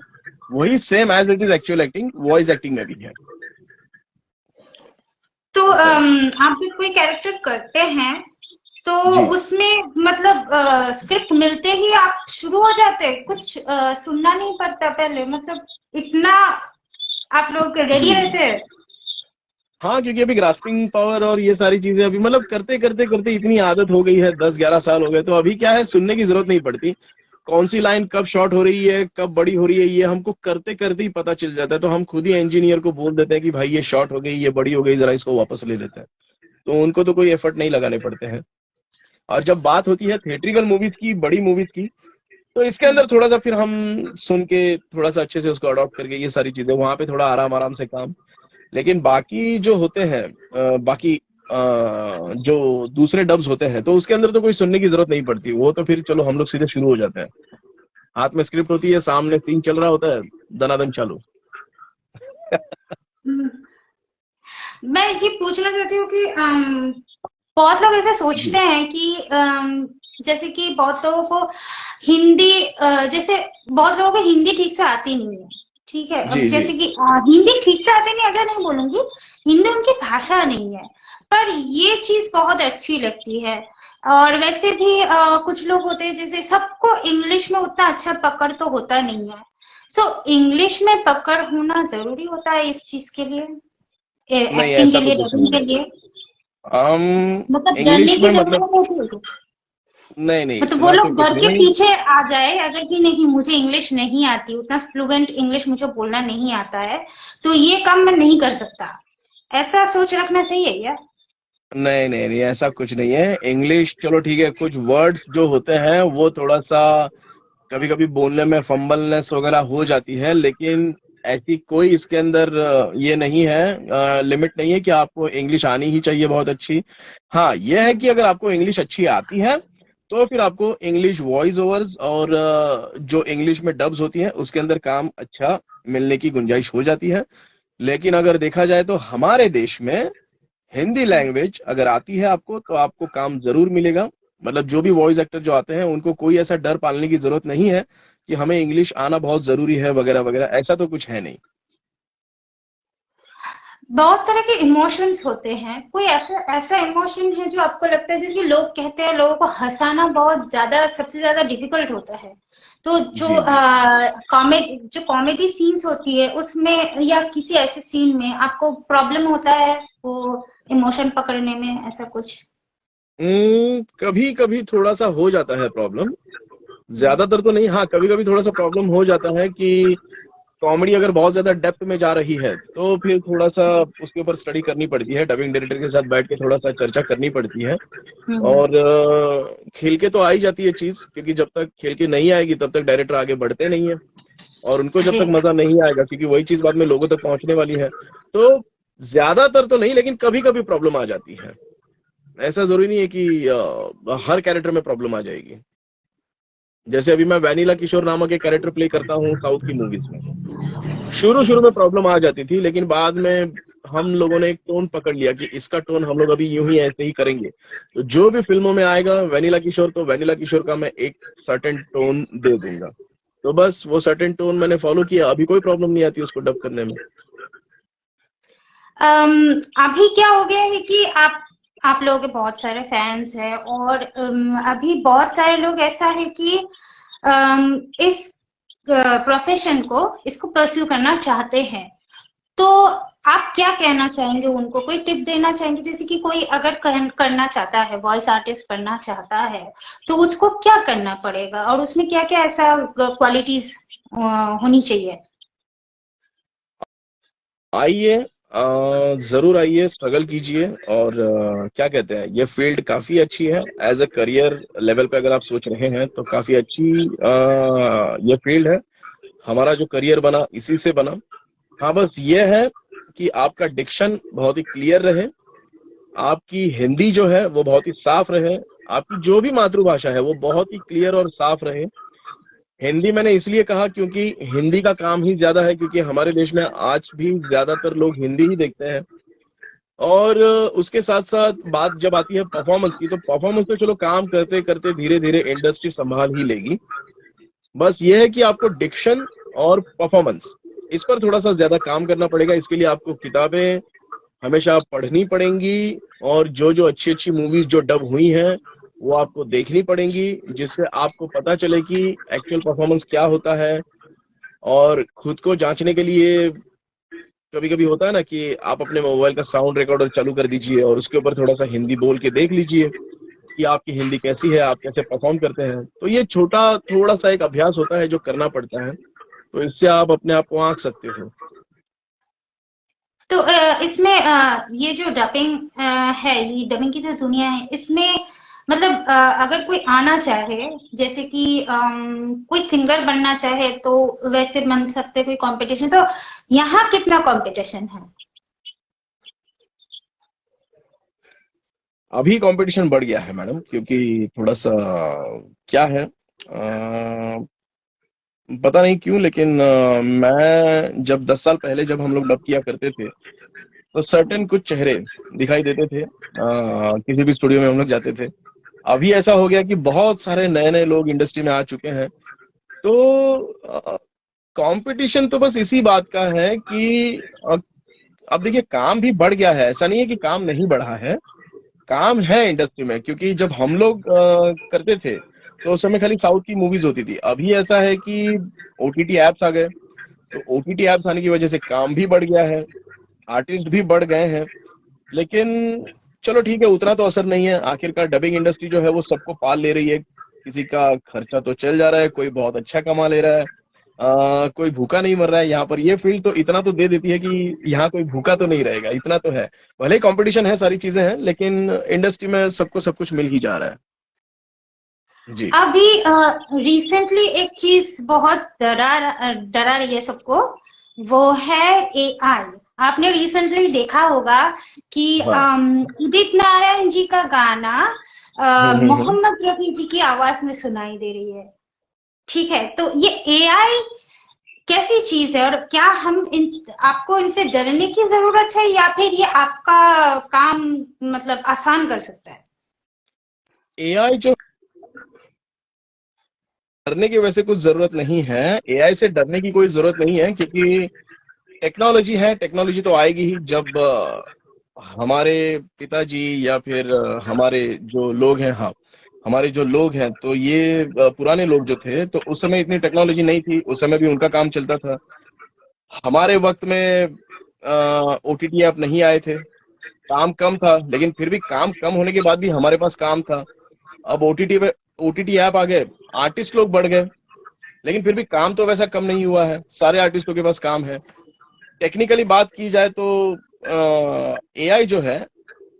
वही same as it is actual acting voice acting में भी है। तो ऐसा है। आप जब कोई कैरेक्टर करते हैं तो जी उसमें मतलब स्क्रिप्ट मिलते ही आप शुरू हो जाते हैं, कुछ सुनना नहीं पड़ता पहले, मतलब इतना आप लोग रेडी जी जी। रहते हैं? हाँ, क्योंकि अभी ग्रास्पिंग पावर और ये सारी चीजें अभी मतलब करते करते करते इतनी आदत हो गई है, 10-11 साल हो गए, तो अभी क्या है, सुनने की जरूरत नहीं पड़ती। कौन सी लाइन कब शॉर्ट हो रही है, कब बड़ी हो रही है, ये हमको करते करते ही पता चल जाता है। तो हम खुद ही इंजीनियर को बोल देते हैं कि भाई ये शॉर्ट हो गई, ये बड़ी हो गई, जरा इसको वापस ले लेते हैं। तो उनको तो कोई एफर्ट नहीं लगाने पड़ते हैं। और जब बात होती है थिएट्रिकल मूवीज की, बड़ी मूवीज की, तो इसके अंदर थोड़ा सा फिर हम सुन के थोड़ा सा अच्छे से उसको अडॉप्ट करके ये सारी चीजें, वहां पे थोड़ा आराम आराम से काम। लेकिन बाकी जो होते हैं, बाकी जो दूसरे डब्स होते हैं, तो उसके अंदर तो कोई सुनने की जरूरत नहीं पड़ती, वो तो फिर चलो हम लोग सीधे शुरू हो जाते हैं। हाथ में स्क्रिप्ट होती है, सामने सीन चल रहा होता है, दनादन चालू। हम्म। मैं ये पूछना चाहती हूँ कि बहुत लोग ऐसे सोचते जी हैं कि जैसे कि बहुत लोगों को हिंदी, जैसे बहुत लोगों को हिंदी ठीक से आती नहीं है। ठीक है, अब जी जी। जैसे कि हिंदी ठीक से आती नहीं, अगर नहीं बोलूंगी, हिंदी उनकी भाषा नहीं है, पर ये चीज बहुत अच्छी लगती है। और वैसे भी कुछ लोग होते हैं, जैसे सबको इंग्लिश में उतना अच्छा पकड़ तो होता नहीं है। सो इंग्लिश में पकड़ होना जरूरी होता है इस चीज के लिए, नहीं, एक्टिंग के ऐसा तो लिए, कुछ डबिंग नहीं के है। लिए? हम मतलब डरने इंग्लिश की में मतलब, जरूरत नहीं है? नहीं नहीं, मतलब वो इतना तो लोग कुछ डर के नहीं। पीछे आ जाए अगर कि नहीं, मुझे इंग्लिश नहीं आती, उतना फ्लुएंट इंग्लिश मुझे बोलना नहीं आता है, तो ये काम मैं नहीं कर सकता, ऐसा सोच रखना सही है क्या? नहीं नहीं नहीं, ऐसा कुछ नहीं है। इंग्लिश चलो ठीक है, कुछ वर्ड्स जो होते हैं वो थोड़ा सा कभी कभी बोलने में फंबलनेस वगैरह हो जाती है, लेकिन ऐसी कोई इसके अंदर ये नहीं है, लिमिट नहीं है कि आपको इंग्लिश आनी ही चाहिए बहुत अच्छी। हाँ, यह है कि अगर आपको इंग्लिश अच्छी आती है, तो फिर आपको इंग्लिश वॉइस ओवर्स और जो इंग्लिश में डब्स होती हैं उसके अंदर काम अच्छा मिलने की गुंजाइश हो जाती है। लेकिन अगर देखा जाए तो हमारे देश में हिंदी लैंग्वेज अगर आती है आपको, तो आपको काम जरूर मिलेगा। मतलब जो भी वॉइस एक्टर जो आते हैं उनको कोई ऐसा डर पालने की जरूरत नहीं है कि हमें इंग्लिश आना बहुत जरूरी है वगैरह वगैरह, ऐसा तो कुछ है नहीं। बहुत तरह के इमोशंस होते हैं, कोई ऐसा ऐसा इमोशन है जो आपको लगता है, जैसे लोग कहते हैं लोगों को हंसाना बहुत ज्यादा, सबसे ज्यादा डिफिकल्ट होता है, तो जो जी जी। कॉमेडी सीन्स होती है उसमें या किसी ऐसे सीन में आपको प्रॉब्लम होता है वो इमोशन पकड़ने में, ऐसा कुछ? कभी कभी थोड़ा सा हो जाता है प्रॉब्लम, हम्म। ज्यादातर तो नहीं। हाँ, कभी कभी थोड़ा सा प्रॉब्लम हो जाता है कि कॉमेडी अगर बहुत ज्यादा डेप्थ में जा रही है, तो फिर थोड़ा सा उसके ऊपर स्टडी करनी पड़ती है, डबिंग डायरेक्टर के साथ बैठ के थोड़ा सा चर्चा करनी पड़ती है। हम्म। और खेल के तो आ ही जाती है चीज, क्योंकि जब तक खेल के नहीं आएगी तब तक डायरेक्टर आगे बढ़ते नहीं है। और उनको जब जी। तक मजा नहीं आएगा, क्योंकि वही चीज बाद में लोगों तक पहुंचने वाली है, तो ज्यादातर तो नहीं लेकिन कभी कभी प्रॉब्लम आ जाती है। ऐसा जरूरी नहीं है कि हर कैरेक्टर में प्रॉब्लम आ जाएगी। जैसे अभी मैं वैनिला किशोर नामक एक कैरेक्टर प्ले करता हूँ साउथ की मूवीज में। शुरू जी। शुरू में प्रॉब्लम आ जाती थी, लेकिन बाद में हम लोगों ने एक टोन पकड़ लिया कि इसका टोन हम लोग अभी यूं ही ऐसे ही करेंगे। तो जो भी फिल्मों में आएगा वैनिला किशोर, तो वैनिला किशोर का मैं एक सर्टेन टोन दे दूंगा। तो बस वो सर्टेन टोन मैंने फॉलो किया, अभी कोई प्रॉब्लम नहीं आती उसको डब करने में। अभी क्या हो गया है कि आप लोगों के बहुत सारे फैंस हैं और अभी बहुत सारे लोग ऐसा है कि इस प्रोफेशन को इसको परस्यू करना चाहते हैं। तो आप क्या कहना चाहेंगे उनको, कोई टिप देना चाहेंगे? जैसे कि कोई अगर करना चाहता है, वॉइस आर्टिस्ट बनना चाहता है, तो उसको क्या करना पड़ेगा और उसमें क्या क्या ऐसा क्वालिटीज होनी चाहिए? आइए, जरूर आइए, स्ट्रगल कीजिए। और क्या कहते हैं, ये फील्ड काफी अच्छी है। एज अ करियर लेवल पे अगर आप सोच रहे हैं तो काफी अच्छी ये फील्ड है। हमारा जो करियर बना इसी से बना। हाँ, बस ये है कि आपका डिक्शन बहुत ही क्लियर रहे, आपकी हिंदी जो है वो बहुत ही साफ रहे, आपकी जो भी मातृभाषा है वो बहुत ही क्लियर और साफ रहे। हिंदी मैंने इसलिए कहा क्योंकि हिंदी का काम ही ज्यादा है, क्योंकि हमारे देश में आज भी ज्यादातर लोग हिंदी ही देखते हैं। और उसके साथ साथ बात जब आती है परफॉर्मेंस की, तो परफॉर्मेंस तो चलो काम करते करते धीरे धीरे इंडस्ट्री संभाल ही लेगी। बस ये है कि आपको डिक्शन और परफॉर्मेंस, इस पर थोड़ा सा ज्यादा काम करना पड़ेगा। इसके लिए आपको किताबें हमेशा पढ़नी पड़ेंगी, और जो जो अच्छी अच्छी मूवीज जो डब हुई हैं वो आपको देखनी पड़ेंगी, जिससे आपको पता चले कि एक्चुअल परफॉर्मेंस क्या होता है। और खुद को जांचने के लिए कभी कभी होता है ना कि आप अपने मोबाइल का साउंड रिकॉर्डर चालू कर दीजिए और उसके ऊपर थोड़ा सा हिंदी बोल के देख लीजिए कि आपकी हिंदी कैसी है, आप कैसे परफॉर्म करते हैं। तो ये छोटा थोड़ा सा एक अभ्यास होता है जो करना पड़ता है, तो इससे आप अपने आप को आंक सकते हो। तो इसमें ये जो डबिंग है, ये डबिंग की जो दुनिया है, इसमें मतलब अगर कोई आना चाहे, जैसे कि कोई सिंगर बनना चाहे, तो वैसे बन सकते, कोई कंपटीशन, तो यहाँ कितना कंपटीशन है? अभी कंपटीशन बढ़ गया है मैडम, क्योंकि थोड़ा सा क्या है, पता नहीं क्यों, लेकिन मैं जब 10 साल पहले जब हम लोग डब किया करते थे, तो सर्टेन कुछ चेहरे दिखाई देते थे, किसी भी स्टूडियो में हम लोग जाते थे। अभी ऐसा हो गया कि बहुत सारे नए नए लोग इंडस्ट्री में आ चुके हैं। तो कंपटीशन तो बस इसी बात का है कि अब देखिए, काम भी बढ़ गया है, ऐसा नहीं है कि काम नहीं बढ़ा है। काम है इंडस्ट्री में, क्योंकि जब हम लोग करते थे तो उस समय खाली साउथ की मूवीज होती थी। अभी ऐसा है कि ओटीटी एप्स आ गए, तो ओटीटी एप्स आने की वजह से काम भी बढ़ गया है, आर्टिस्ट भी बढ़ गए हैं। लेकिन चलो ठीक है, उतना तो असर नहीं है। आखिरकार डबिंग इंडस्ट्री जो है वो सबको पाल ले रही है, किसी का खर्चा तो चल जा रहा है, कोई बहुत अच्छा कमा ले रहा है, कोई भूखा नहीं मर रहा है। यहाँ पर ये फील्ड तो इतना तो दे देती है कि यहाँ कोई भूखा तो नहीं रहेगा, इतना तो है। भले ही कंपटीशन है, सारी चीजें हैं, लेकिन इंडस्ट्री में सबको सब कुछ मिल ही जा रहा है। जी। अभी रिसेंटली एक चीज बहुत डरा रही है सबको, वो है एआई। आपने रिसेंटली देखा होगा कि हाँ। उदित नारायण जी का गाना हम्म। मोहम्मद रफी जी की आवाज में सुनाई दे रही है। ठीक है, तो ये एआई कैसी चीज है, और क्या हम आपको इनसे डरने की जरूरत है, या फिर ये आपका काम मतलब आसान कर सकता है? एआई जो, डरने की वैसे कुछ जरूरत नहीं है। एआई से डरने की कोई जरूरत नहीं है, क्योंकि टेक्नोलॉजी है, टेक्नोलॉजी तो आएगी ही। जब हमारे पिताजी या फिर हमारे जो लोग हैं, हाँ, हमारे जो लोग हैं, तो ये पुराने लोग जो थे, तो उस समय इतनी टेक्नोलॉजी नहीं थी, उस समय भी उनका काम चलता था। हमारे वक्त में ओटीटी ऐप नहीं आए थे, काम कम था, लेकिन फिर भी काम कम होने के बाद भी हमारे पास काम था। अब ओटीटी ऐप आ गए, आर्टिस्ट लोग बढ़ गए, लेकिन फिर भी काम तो वैसा कम नहीं हुआ है, सारे आर्टिस्टों के पास काम है। टेक्निकली बात की जाए तो एआई जो है,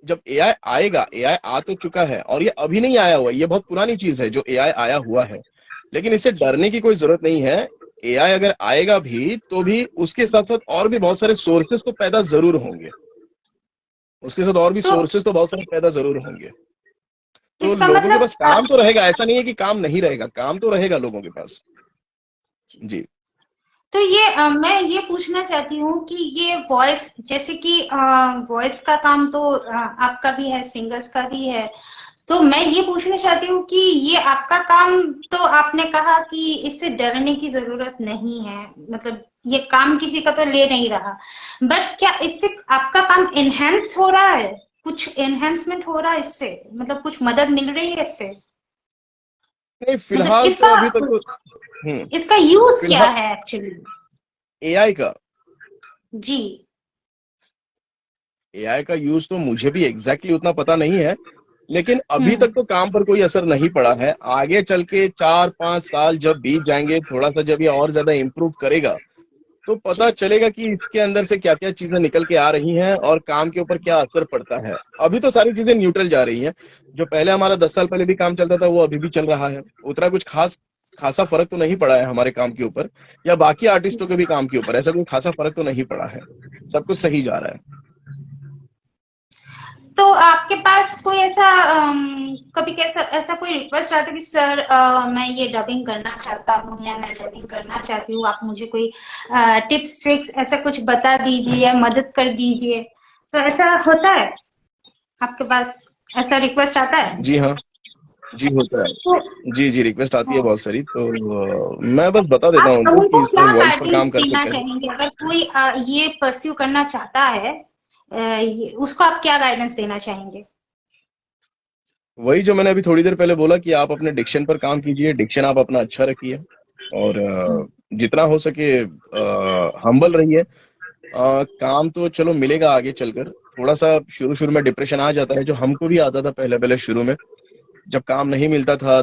जब एआई आएगा, एआई आ तो चुका है, और ये अभी नहीं आया हुआ है, ये बहुत पुरानी चीज है जो एआई आया हुआ है। लेकिन इससे जी। डरने की कोई जरूरत नहीं है। एआई अगर आएगा भी तो भी उसके साथ साथ और भी बहुत सारे सोर्सेस तो पैदा जरूर होंगे, उसके साथ और भी तो सोर्सेस तो बहुत सारे पैदा जरूर होंगे। तो इसका लोगों के मतलब पास काम तो रहेगा, ऐसा नहीं है कि काम नहीं रहेगा, काम तो रहेगा लोगों के पास। जी। तो ये मैं ये पूछना चाहती हूँ कि ये वॉइस, जैसे कि वॉइस का काम तो आपका भी है, सिंगर्स का भी है, तो मैं ये पूछना चाहती हूँ कि ये आपका काम, तो आपने कहा कि इससे डरने की जरूरत नहीं है, मतलब ये काम किसी का तो ले नहीं रहा, बट क्या इससे आपका काम एनहेंस हो रहा है, कुछ एनहेंसमेंट हो रहा है इससे, मतलब कुछ मदद मिल रही है इससे, नहीं, मतलब फिलहाल तो अभी तक तो इसका यूज क्या फिलहाल है एक्चुअली? एआई का जी। एआई का यूज तो मुझे भी एग्जैक्टली उतना पता नहीं है, लेकिन अभी हम्म। तक तो काम पर कोई असर नहीं पड़ा है। आगे चल के 4-5 साल जब बीत जाएंगे, थोड़ा सा जब ये और ज्यादा इम्प्रूव करेगा तो पता जी। चलेगा कि इसके अंदर से क्या क्या चीजें निकल के आ रही हैं और काम के ऊपर क्या असर पड़ता है। अभी तो सारी चीजें न्यूट्रल जा रही हैं। जो पहले हमारा 10 साल पहले भी काम चलता था वो अभी भी चल रहा है, उतना कुछ खासा फर्क तो नहीं पड़ा है हमारे काम के ऊपर या बाकी आर्टिस्टों के भी काम के ऊपर, ऐसा कोई खासा फर्क तो नहीं पड़ा है, सब कुछ सही जा रहा है। तो आपके पास कोई ऐसा कभी कैसा ऐसा कोई रिक्वेस्ट आता है कि सर मैं ये डबिंग करना चाहता हूँ या मैं डबिंग करना चाहती हूँ, आप मुझे कोई टिप्स ट्रिक्स ऐसा कुछ बता दीजिए या मदद कर दीजिए, तो ऐसा होता है आपके पास, ऐसा रिक्वेस्ट आता है? जी हाँ, जी होता है। तो जी जी, रिक्वेस्ट आती है हाँ, बहुत सारी, तो मैं बस बता देता हूँ आप उनको उनको कि क्या इसमें वॉइस पर गाइडेंस काम करते देना कैसे। चाहेंगे, अगर कोई ये परस्यू करना चाहता है, उसको आप क्या गाइडेंस देना चाहेंगे? वही जो मैंने अभी थोड़ी देर पहले बोला कि आप अपने डिक्शन पर काम कीजिए, डिक्शन आप अपना अच्छा रखिए और हम्म। जितना हो सके हम्बल रहिए। काम तो चलो मिलेगा आगे चलकर। थोड़ा सा शुरू शुरू में डिप्रेशन आ जाता है, जो हमको भी आता था पहले पहले शुरू में, जब काम नहीं मिलता था।